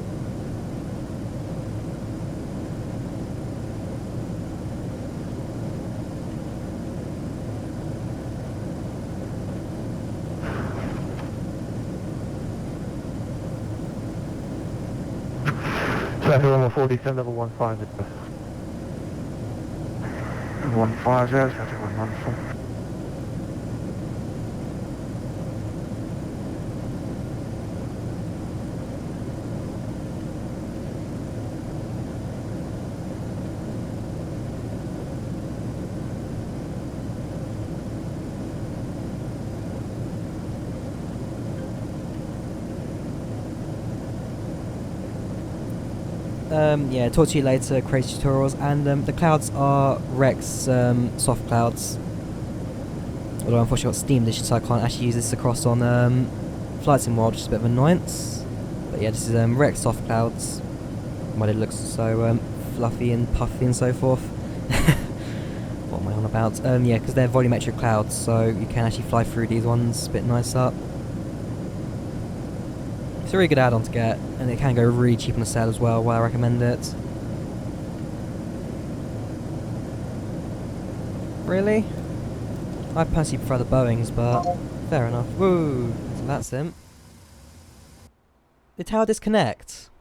Traffic level 47, level 15. 15, traffic 114. Yeah, talk to you later, crazy tutorials, and the clouds are Rex soft clouds. Although unfortunately I've got Steam Edition, so I can't actually use this across on Flight Sim World, which is a bit of an annoyance. But yeah, this is Rex soft clouds. Why it looks so fluffy and puffy and so forth. What am I on about? Yeah, because they're volumetric clouds, so you can actually fly through these ones a bit nicer. It's a really good add-on to get, and it can go really cheap on the sale as well, why I recommend it. Really? I personally prefer the Boeings, but fair enough. Woo! So that's him. Did Tower disconnect?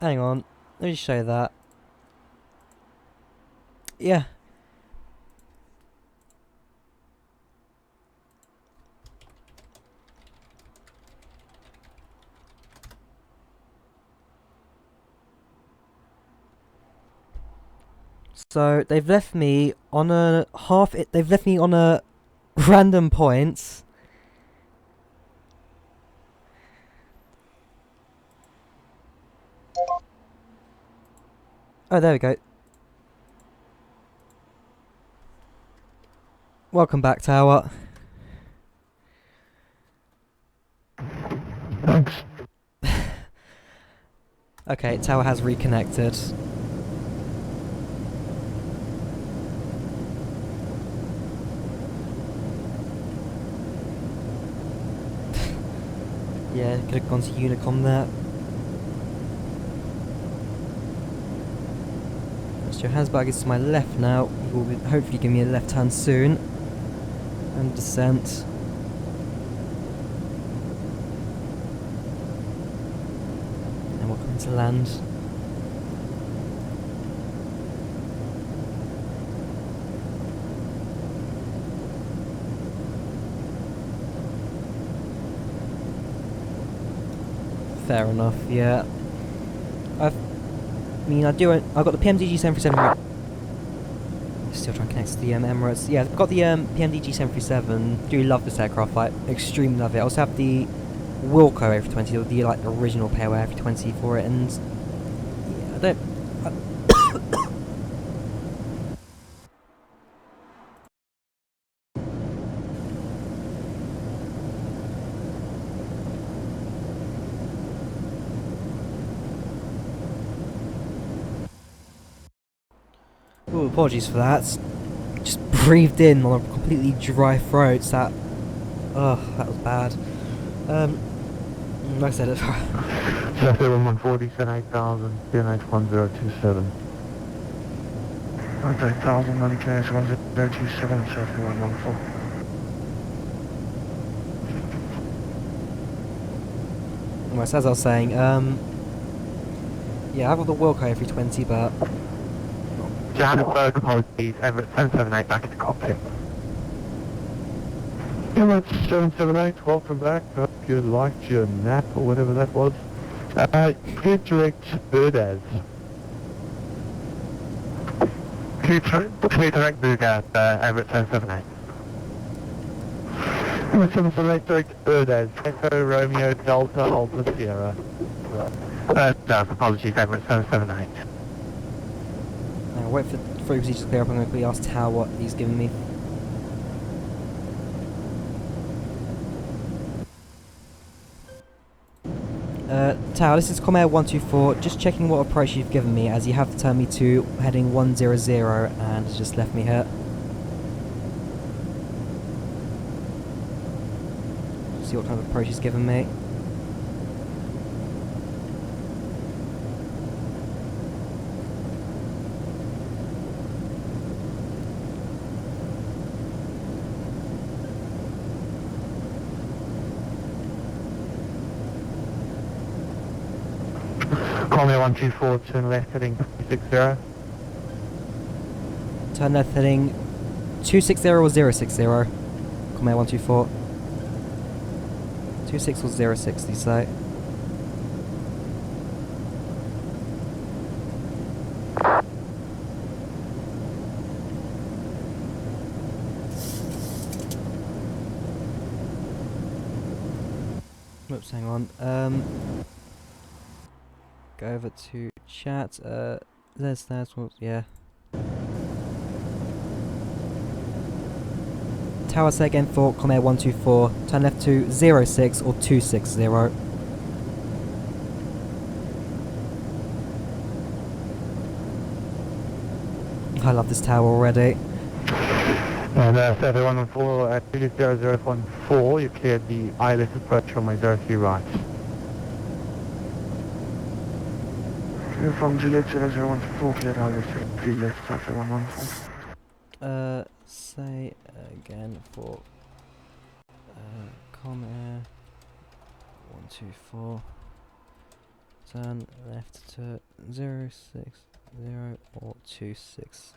Hang on, let me just show you that. Yeah. So they've left me on a they've left me on a random point. Oh, there we go. Welcome back, Tower. Thanks. Okay, tower has reconnected. Yeah, could have gone to Unicom there. Mr. Hansberg is to my left now. He will hopefully give me a left hand soon. And descent. And we're coming to land. Fair enough, yeah. I've got the PMDG 737. Still trying to connect to the Emirates. Yeah, I've got the PMDG 737. Do love this aircraft. I extremely love it. I also have the Wilco A320, the like original Payway A320 for it, and yeah, I don't. Ooh, apologies for that. Just breathed in on a completely dry throat. That was bad. Like I said, Traffic 140, send 8000, PNH 1027. Contact 1000, money cash 1027, traffic 114. well, as I was saying, yeah, I've got the Wilco A320, but Johannesburg, apologies, Everett 778 back at the cockpit. Emirates 778, welcome back. Hope you liked your nap or whatever that was. Clear direct Birdaz. Clear direct Birdaz, Everett 778. Emirates 778 direct Birdaz. Echo Romeo Delta Alpha Sierra. No, apologies, Everett 778. I'll wait for the frequency to clear up. I'm going to quickly ask Tao what he's given me. Tao, this is Comair 124. Just checking what approach you've given me, as you have turned me to heading 100 and has just left me here. See what kind of approach he's given me. Comair 124, turn left heading 260. Turn left heading 260 or 060? Comair 124. 26 or 06, you say? Whoops, hang on. Go over to chat. There's that one. Yeah. Tower say again for Comair 124. Turn left to 06 or 260. I love this tower already. And 7114 at 20014, you cleared the ILS approach from my 03 right. From Juliet 0014, cleared ILS 3 left, traffic 114. Say again for Comair 124. Turn left to 060 or 260.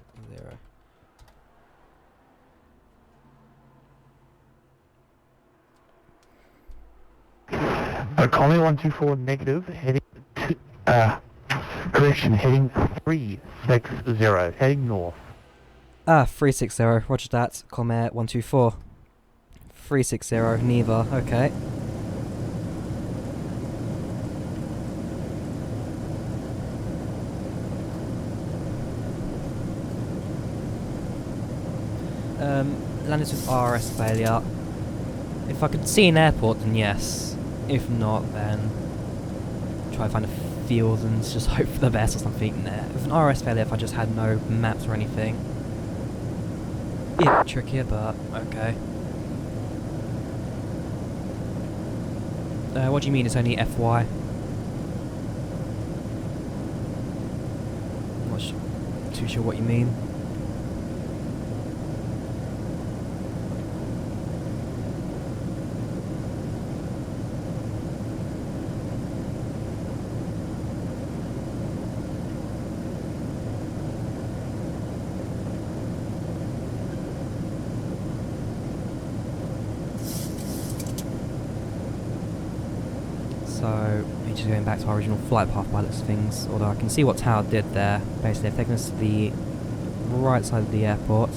Comair 124 negative, heading to, correction, heading 360, heading north. 360, roger that, Comair 124. 360, neither, okay. Landed with RS failure. If I could see an airport, then yes. If not, then try to find a field and just hope for the best or something. Nah. With an RS failure, if I just had no maps or anything, be a bit trickier, but okay. What do you mean it's only FY? I'm not too sure what you mean. So, we're just going back to our original flight path by the looks of things, although I can see what Tower did there. Basically, they've taken us to the right side of the airport,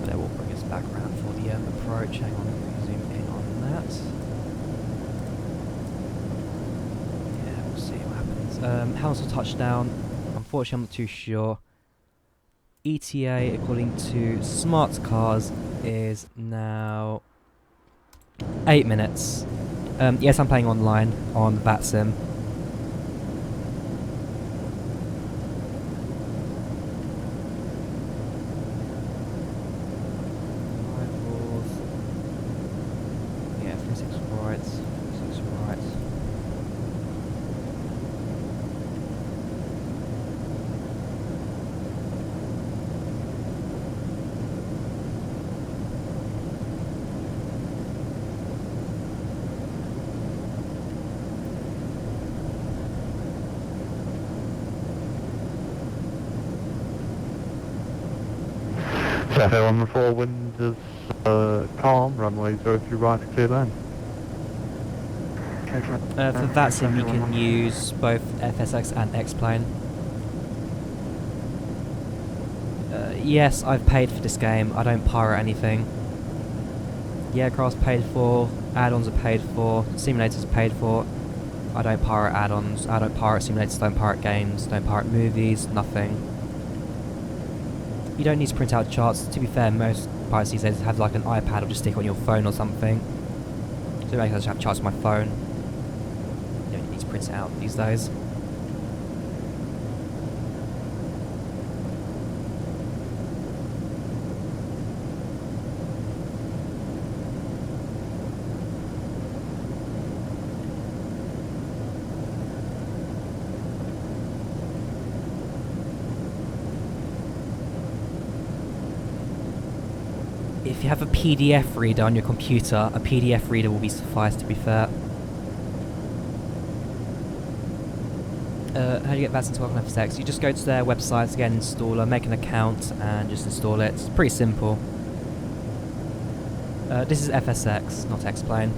but it will bring us back around for the approach. Hang on, let me zoom in on that. Yeah, we'll see what happens. How's the touchdown? Unfortunately, I'm not too sure. ETA, according to Smart Cars, is now 8 minutes. Yes, I'm playing online on VATSIM. Rivals. Yeah, 36 right. 36 right. Traffic on the 4 wind is calm, runway 03 right to clear land. For VATSIM you can use both FSX and X-Plane. Yes, I've paid for this game. I don't pirate anything. The aircraft's paid for, add-ons are paid for, simulators are paid for. I don't pirate add-ons, I don't pirate simulators, don't pirate games, don't pirate movies, nothing. You don't need to print out charts. To be fair, most pirates these days have like an iPad or just stick it on your phone or something. So I just have charts on my phone. You don't need to print it out these days. If you have a PDF reader on your computer, a PDF reader will be suffice, to be fair. How do you get VATSIM to work on FSX? You just go to their website, get an installer, make an account, and just install it. It's pretty simple. This is FSX, not X-Plane.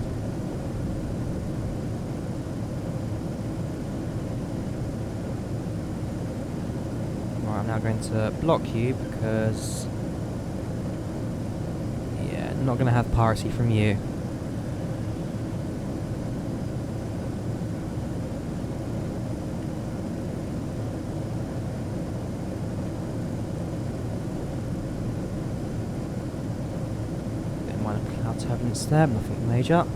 Right, I'm now going to block you because... I'm not going to have piracy from you. Bit of minor cloud turbulence there, nothing major.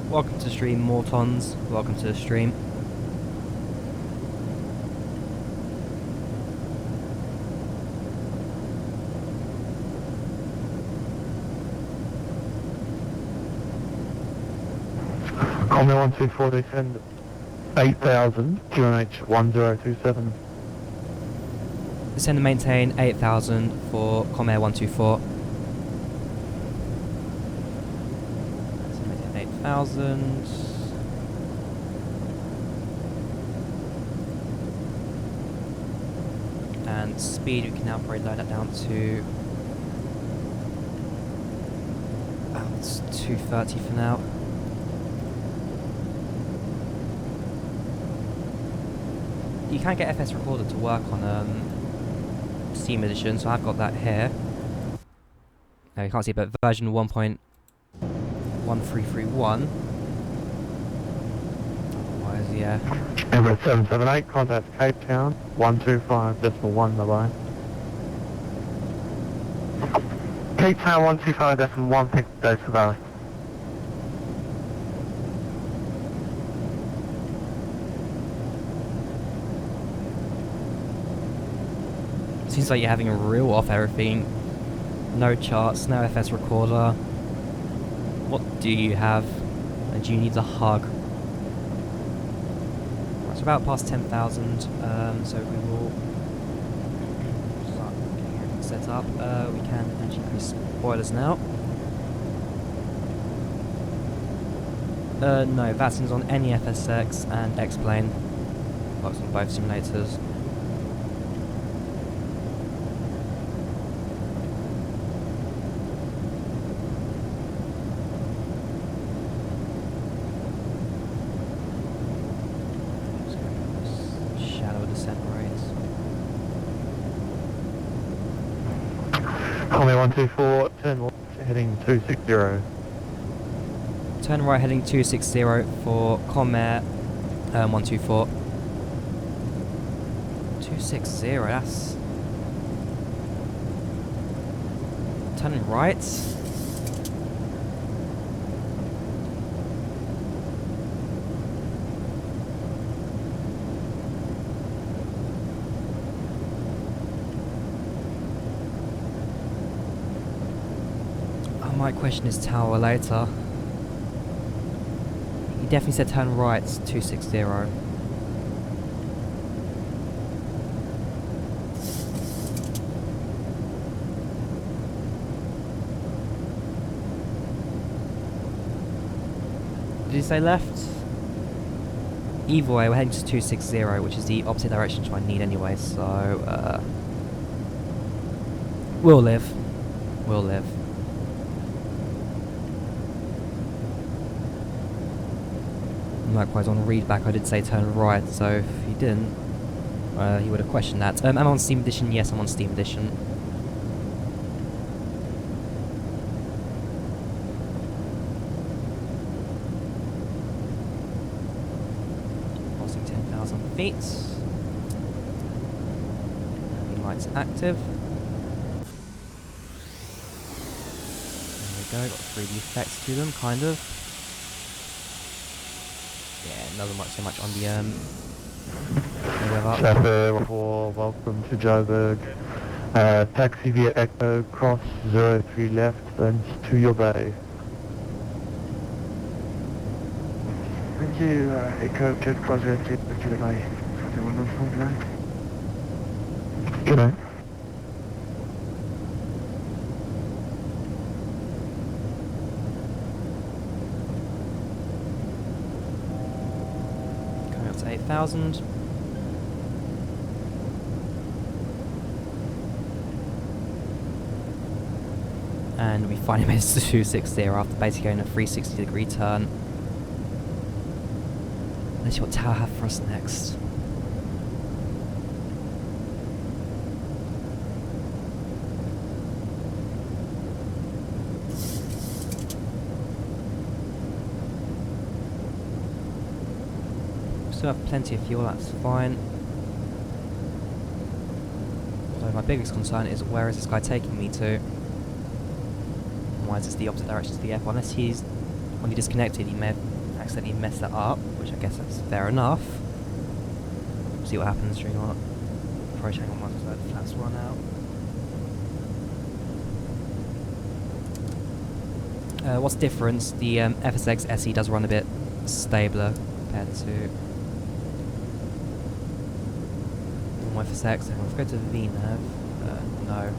Welcome to the stream, Mortons. Welcome to the stream. Comair 124, they send 8,000, QNH 1027. Descend and maintain 8,000 for Comair 124. 8,000. And speed, we can now probably load that down to it's 230 for now. you can get FS Recorder to work on Steam Edition, so I've got that here. You can't see, but version 1.1331. Otherwise, yeah. Emirates 778, contact Cape Town, 125.1, bye-bye. Cape Town 125.1, thanks for those surveillance. Seems like you're having a reel off everything. No charts, no FS Recorder. What do you have? And do you need a hug? It's about past 10,000, so we will start getting everything set up. We can actually increase spoilers now. No, Vatson's on any FSX and X-Plane. Works on both simulators. Comair 124, turn left, heading 260. Turn right heading 260 for Comair 124. 260, that's... Turning right. I might question his tower later. He definitely said turn right 260. Did he say left? Either way, we're heading to 260, which is the opposite direction to I need anyway, so we'll live. We'll live. And likewise, on readback I did say turn right, so if he didn't, he would have questioned that. Am I on Steam Edition? Yes, I'm on Steam Edition. Passing 10,000 feet. Having lights active. There we go, got 3D effects to them, kind of. Yeah, another much so much on the weather. Chauffeur 4, welcome to Joburg. Taxi via Echo, cross 03 left, and to your bay. Thank you, Echo, just cross 03 to the bay. Good night. Coming up to 8,000. And we finally made it to 260 after basically going a 360-degree turn. Let's see what Tower have for us next. Still have plenty of fuel, that's fine. So my biggest concern is where is this guy taking me to? Why is this the opposite direction to the airport? Unless he's, when he disconnected, he may have accidentally messed that up, which I guess that's fair enough. See what happens during our approach angle once the flaps run out. What's the difference? The FSX SE does run a bit stabler compared to normal FSX. And let's go to VNav. No.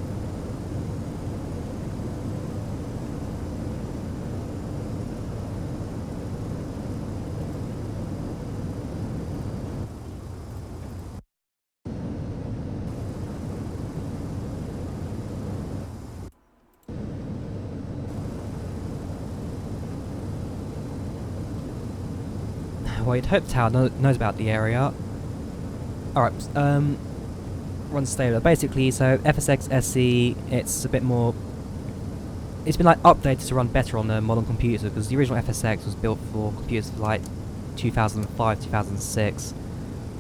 Well, you'd hope Tower knows about the area. Alright, run stable. Basically, so FSX SE, it's a bit more... It's been like updated to run better on the modern computers, because the original FSX was built for computers for like 2005, 2006.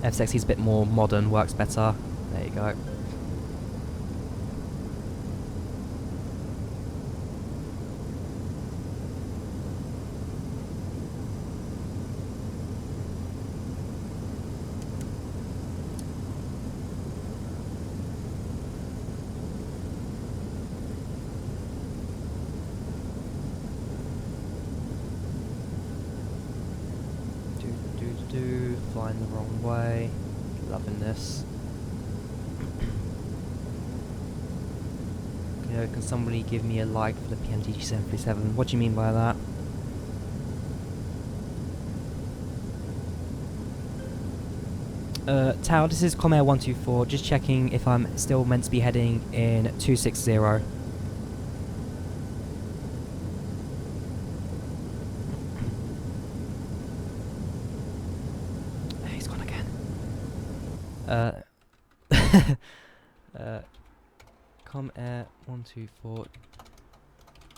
FSX is a bit more modern, works better. There you go. Flying the wrong way. Loving this. You know, can somebody give me a like for the PMTG 737? What do you mean by that? Tower, this is Comair 124. Just checking if I'm still meant to be heading in 260. Comair 124,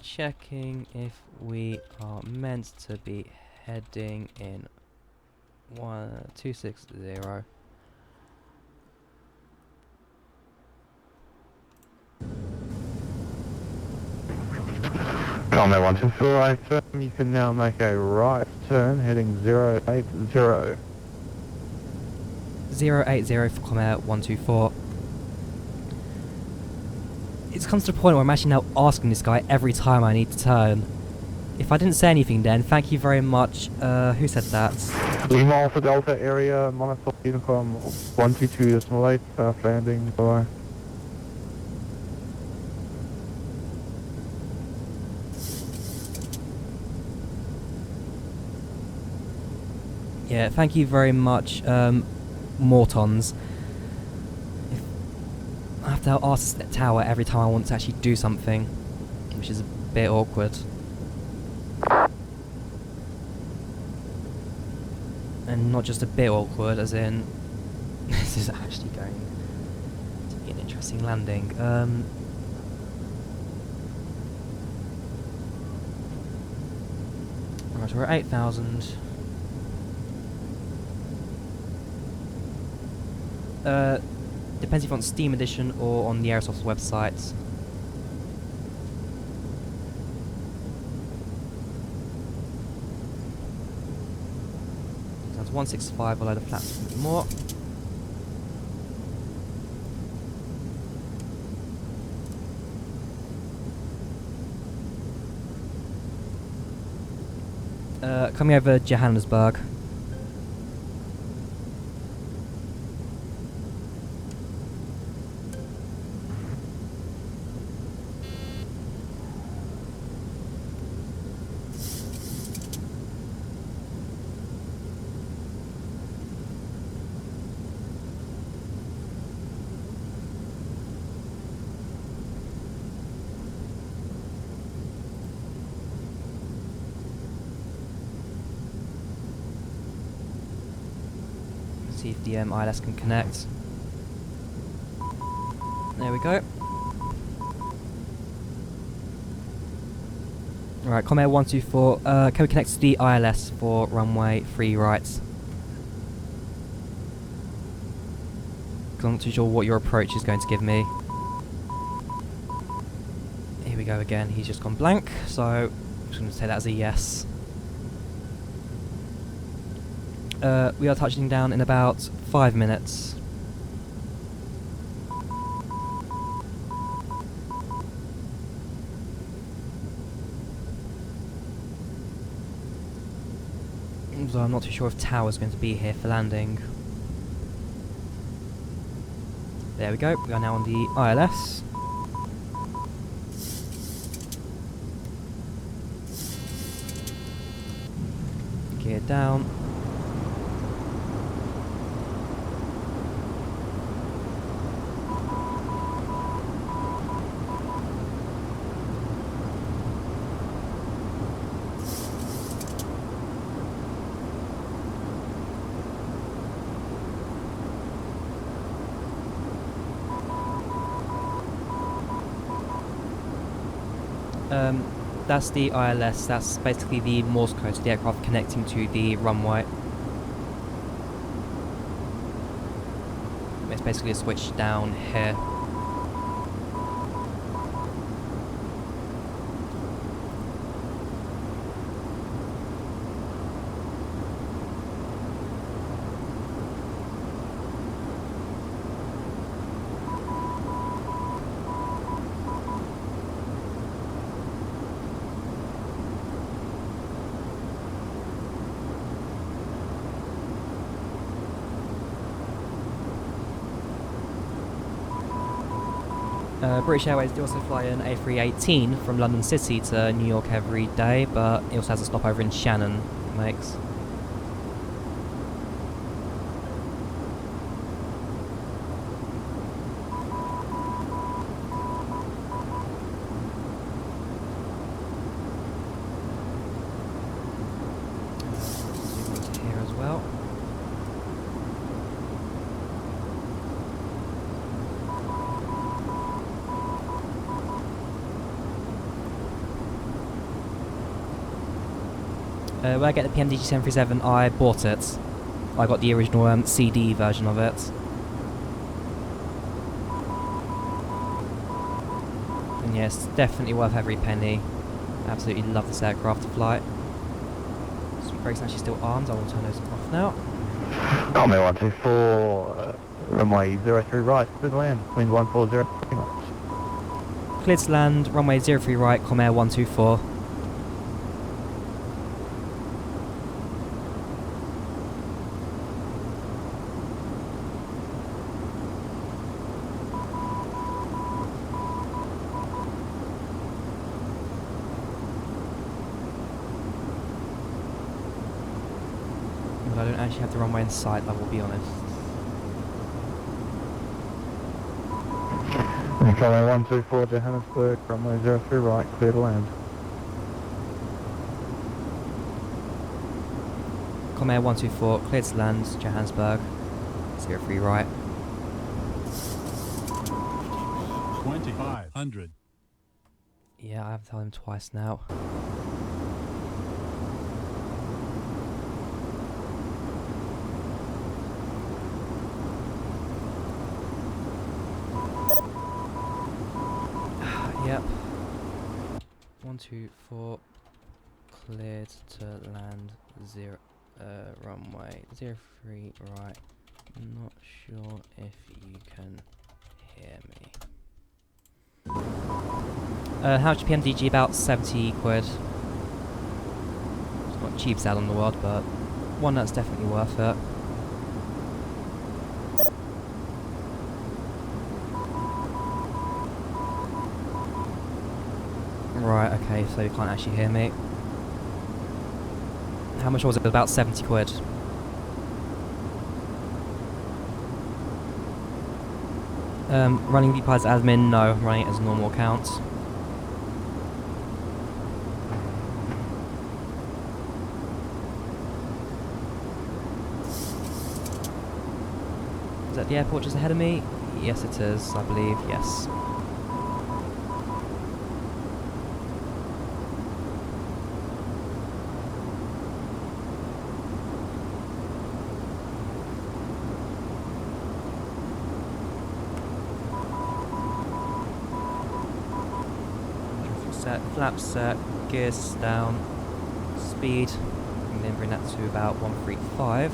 checking if we are meant to be heading in 260. Comair 124, I affirm you can now make a right turn heading 080. 080 for Comair 124. It's comes to the point where I'm actually now asking this guy every time I need to turn. If I didn't say anything then, thank you very much. Who said that? Lima Alpha Delta area, Monitor Unicom 122.8, landing, bye. Yeah, thank you very much, Mortons. I have to ask the tower every time I want to actually do something, which is a bit awkward. And not just a bit awkward, as in this is actually going to be an interesting landing. Right, we're at 8,000. Depends if you're on Steam Edition or on the Aerosoft website. So that's 165 below the flaps a bit more. Coming over Johannesburg. See if the ILS can connect. There we go. Right, Comair 124, can we connect to the ILS for runway 3 right? Because I'm not too sure what your approach is going to give me. Here we go again, he's just gone blank, so I'm just going to say that as a yes. We are touching down in about 5 minutes. So I'm not too sure if Tower's going to be here for landing. There we go, we are now on the ILS. Gear down. That's the ILS. That's basically the Morse code to the aircraft connecting to the runway. It's basically a switch down here. British Airways do also fly an A318 from London City to New York every day, but it also has a stopover in Shannon, it makes. Here as well. When I get the PMDG 737, I bought it. I got the original CD version of it. And yes, definitely worth every penny. Absolutely love this aircraft to fly. Some brakes actually still armed, I will turn those off now. Comair 124, runway 03 right, good land, wind 140 knots. Cleared to land, runway 03 right, Comair 124. I don't actually have the runway in sight, I will be honest. Comair 124 Johannesburg, runway 03 right, clear to land. Comair 124, cleared to land, Johannesburg, 03 right. 2500. Yeah, I have to tell him twice now. Yep. 124, cleared to land, runway 03 right. Not sure if you can hear me. How much PMDG? About 70 quid. It's not cheap sale in the world, but one that's definitely worth it. Right, okay, so you can't actually hear me. How much was it? About 70 quid. Running the pilots admin? No, I'm running it as a normal account. Is that the airport just ahead of me? Yes it is, I believe, yes. Set, flaps set, gears down, speed, and then bring that to about 135.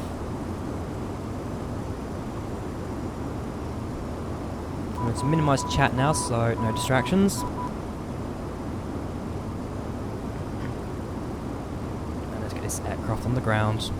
I'm going to minimise chat now, so no distractions. And let's get this aircraft on the ground.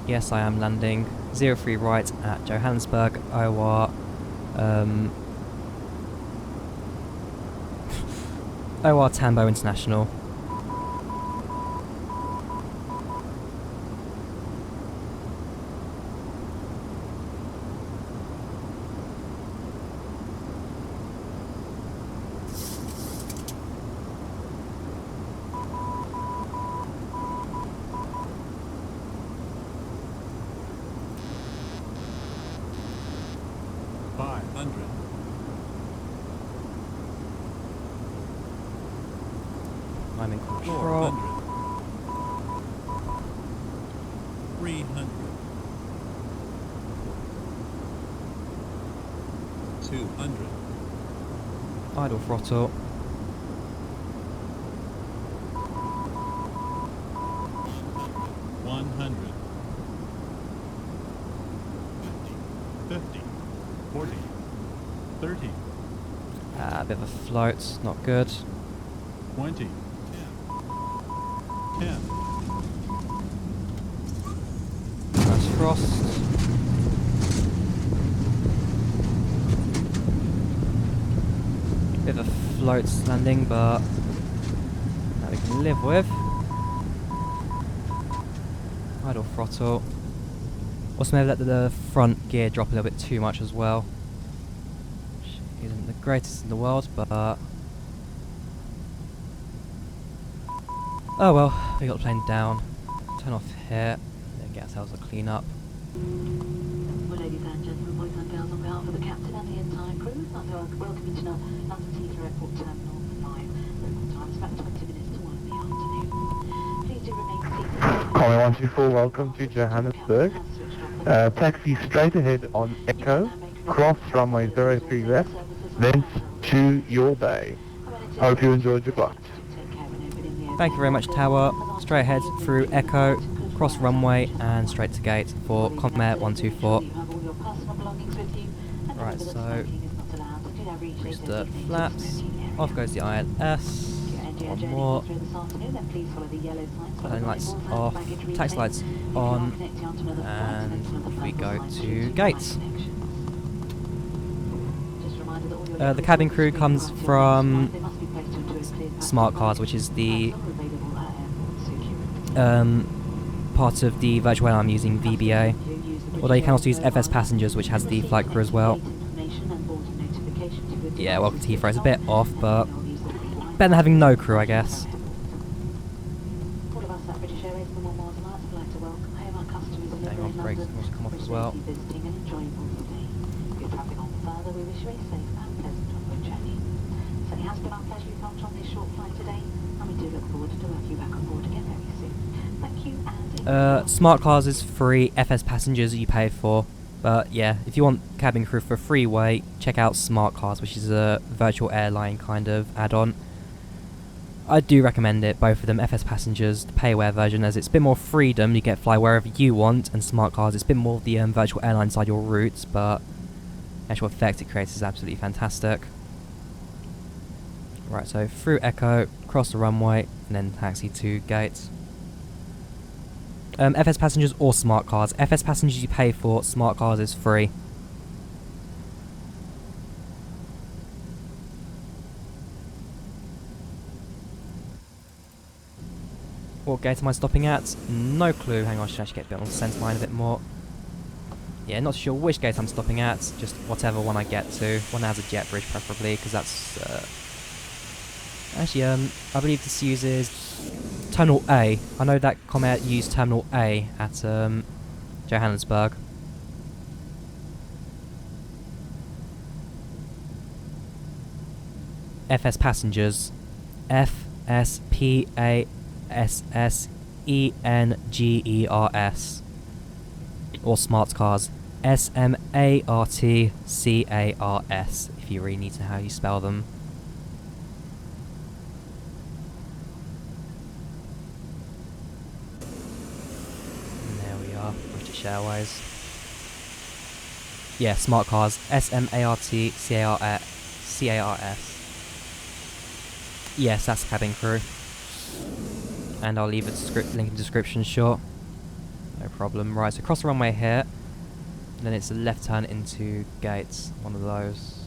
Yes, I am landing 03 right at Johannesburg, OR, OR Tambo International. I'm in control. 300. 200. Idle throttle. 100. 50. 40. 30. A bit of a float, not good. 20. 10. Nice frost. Bit of a float landing, but that we can live with. Idle throttle. Also maybe let the front gear drop a little bit too much as well. Which isn't the greatest in the world, but oh well, we got the plane down. Turn off here, then get ourselves a clean up. Well, ladies and gentlemen, boys and girls, on behalf of the captain and the entire crew, I'd like to welcome you to London Heathrow Airport Terminal 5. Local time is about 20 minutes to 1 in the afternoon. Please do remain seated. Comair 124, welcome to Johannesburg. Taxi straight ahead on Echo, cross runway 03 left, then to your bay. Hope you enjoyed your flight. Thank you very much, Tower. Straight ahead through Echo, cross runway, and straight to gate for Comair 124. Right, so reach the flaps. Off goes the INS. One more. Landing lights off. Taxi lights on. And we go to gates. The cabin crew comes from Smart Cars, which is the part of the virtual airline I'm using, VBA. Although you can also use FS Passengers, which has the flight crew as well. Yeah, welcome to Heathrow. It's a bit off, but better than having no crew, I guess. Hang on, brakes can also come off as well. It has been our pleasure you've come on this short flight today, and we do look forward to welcome you back on board again very soon. Thank you, and Smart Cars is free, FS Passengers you pay for. But yeah, if you want cabin crew for free way, check out Smart Cars, which is a virtual airline kind of add-on. I do recommend it, both of them. FS Passengers, the pay-aware version, as it's a bit more freedom, you get fly wherever you want, and Smart Cars, it's a bit more of the virtual airline side your routes, but the actual effect it creates is absolutely fantastic. Right, so through Echo, cross the runway, and then taxi to gates. FS Passengers or Smart Cars. FS Passengers you pay for, Smart Cars is free. What gate am I stopping at? No clue. Hang on, I should actually get a bit on the centre line a bit more. Yeah, not sure which gate I'm stopping at, just whatever one I get to. One that has a jet bridge preferably, because that's actually, I believe this uses Terminal A. I know that Comair used Terminal A at Johannesburg. FS Passengers. FSPASSENGERS. Or Smart Cars. SMARTCARS, if you really need to know how you spell them. British Airways. Yeah, Smart Cars. SMARTCARS. Yes, that's cabin crew. And I'll leave a link in the description, sure. No problem. Right, so cross the runway here. And then it's a left turn into gates. One of those.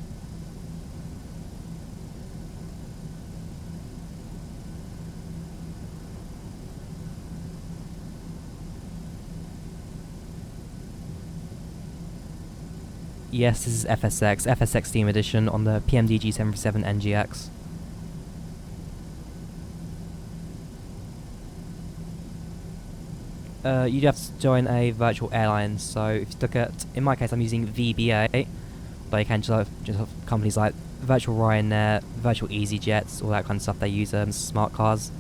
Yes, this is FSX Steam Edition on the PMDG 737 NGX. You'd have to join a virtual airline, so if you look at, in my case I'm using VBA, but you can just have companies like Virtual Ryanair, Virtual EasyJets, all that kind of stuff, they use smart cars.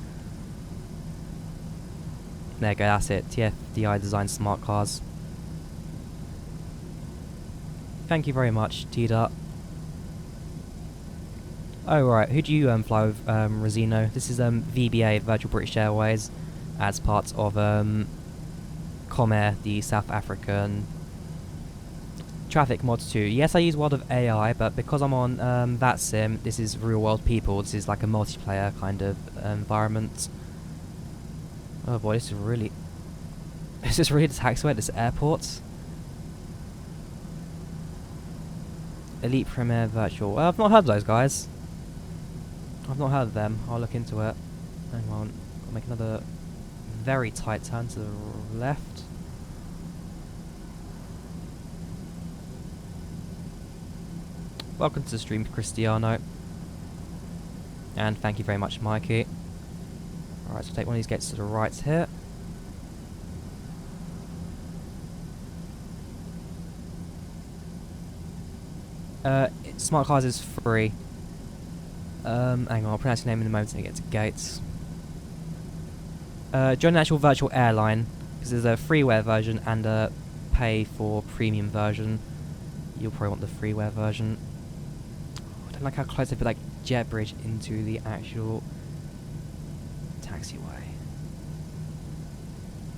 There you go, that's it, TFDI designed smart cars. Thank you very much, TDA. Oh right, who do you fly with, Rosino? This is VBA, Virtual British Airways, as part of Comair, the South African traffic mod 2. Yes, I use World of AI, but because I'm on that sim, this is real world people. This is like a multiplayer kind of environment. Oh boy, this is really the taxiway at this airport. Elite Premier Virtual. Well, I've not heard of those guys. I've not heard of them. I'll look into it. Hang on, I'll make another very tight turn to the left. Welcome to the stream, Cristiano. And thank you very much, Mikey. Alright, so take one of these gates to the right here. Smart Cars is free. Hang on, I'll pronounce your name in a moment until I get to gates. Join an actual virtual airline, because there's a freeware version and a pay for premium version. You'll probably want the freeware version. I don't like how close they put that jet bridge into the actual taxiway.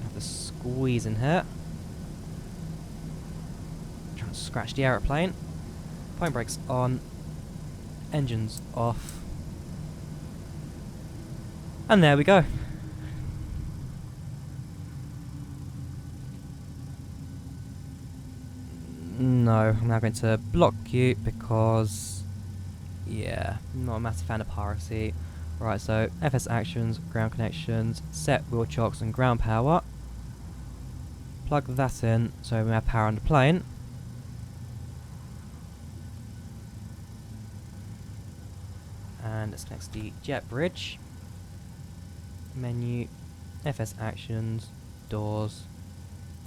Have to squeeze in here. Trying to scratch the aeroplane. Point brakes on. Engines off. And there we go. No, I'm now going to block you because, yeah, I'm not a massive fan of piracy. Right, so FS actions, ground connections, set wheel chocks and ground power. Plug that in so we have power on the plane. And let's connect the jet bridge. Menu, FS actions, doors,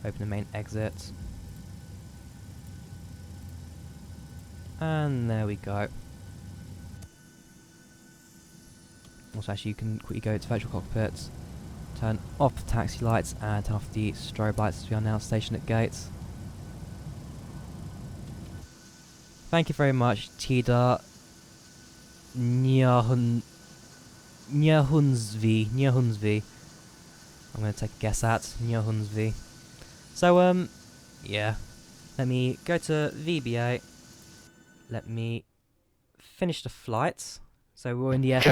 open the main exit. And there we go. Also, actually, you can quickly go to virtual cockpits, turn off the taxi lights, and turn off the strobe lights as we are now stationed at gates. Thank you very much, Tida Nyahunsvi. I'm going to take a guess at Nyahunsvi. So, yeah. Let me go to VBA. Let me finish the flight. So we're in the air for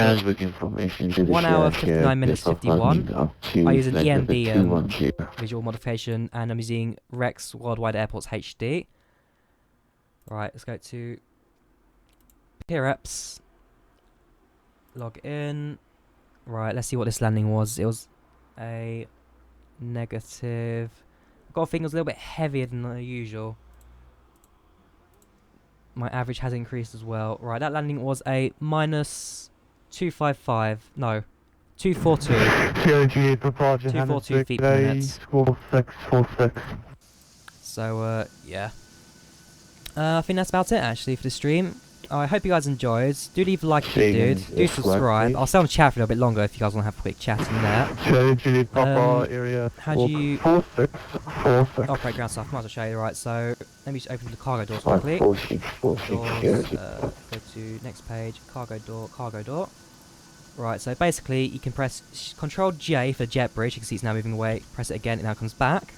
1 hour 59 minutes 51. I use an EMB visual modification, and I'm using Rex Worldwide Airports HD. Right, let's go to PREPS. Log in. Right, let's see what this landing was. It was a negative. I've got a feeling it was a little bit heavier than the usual. My average has increased as well. Right, that landing was a minus 255. No, 242. 242 feet per minute. So, yeah. I think that's about it actually for the stream. I hope you guys enjoyed. Do leave a like if you did. Do subscribe. I'll stay on chat for a little bit longer if you guys want to have a quick chat in there. How do you operate ground stuff? Might as well show you. Right, so let me just open the cargo doors quickly. Doors, go to next page, cargo door. Right, so basically you can press Control J for jet bridge. You can see it's now moving away. Press it again, it now comes back.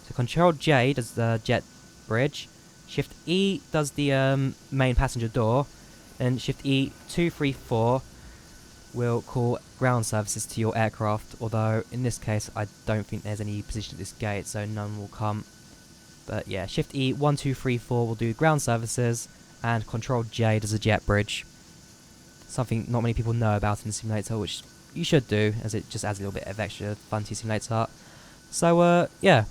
So Control J does the jet bridge. Shift E does the main passenger door, and Shift E 2, 3, 4 will call ground services to your aircraft, although in this case I don't think there's any position at this gate, so none will come. But yeah, Shift E 1234 will do ground services, and Control J does a jet bridge. Something not many people know about in the simulator, which you should do, as it just adds a little bit of extra fun to your simulator. So yeah,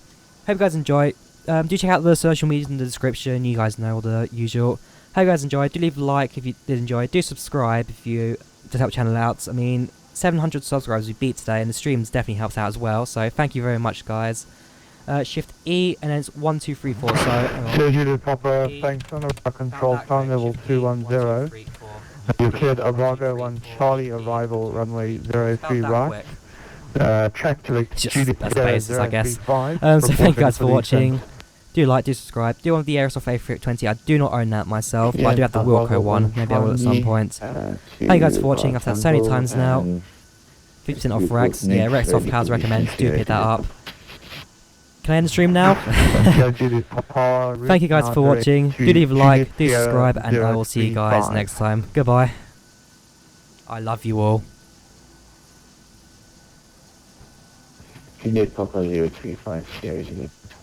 hope you guys enjoy. Do check out the social medias in the description, you guys know all the usual. Hope you guys enjoyed. Do leave a like if you did enjoy. Do subscribe if you just help the channel out. I mean, 700 subscribers we beat today, and the streams definitely helps out as well. So thank you very much, guys. Shift E, and then it's 1234. So hang on. Schedule Papa, thanks on our control time level 210. You cleared Bravo 1 Charlie arrival runway 03 right. Track to That's the basis, I guess. So thank you guys for watching. Do like, do subscribe. Do want the Aerosoft A320. I do not own that myself, but I do have the Wilco one. Maybe I will at some point. Thank you guys for watching. I've said so many times now. 50% off Rex. Yeah, Rex off cars recommend. Do pick that up. Can I end the stream now? Thank you guys for watching. Do leave a like, do subscribe, and I will see you guys next time. Goodbye. I love you all. Juliet Papa 035,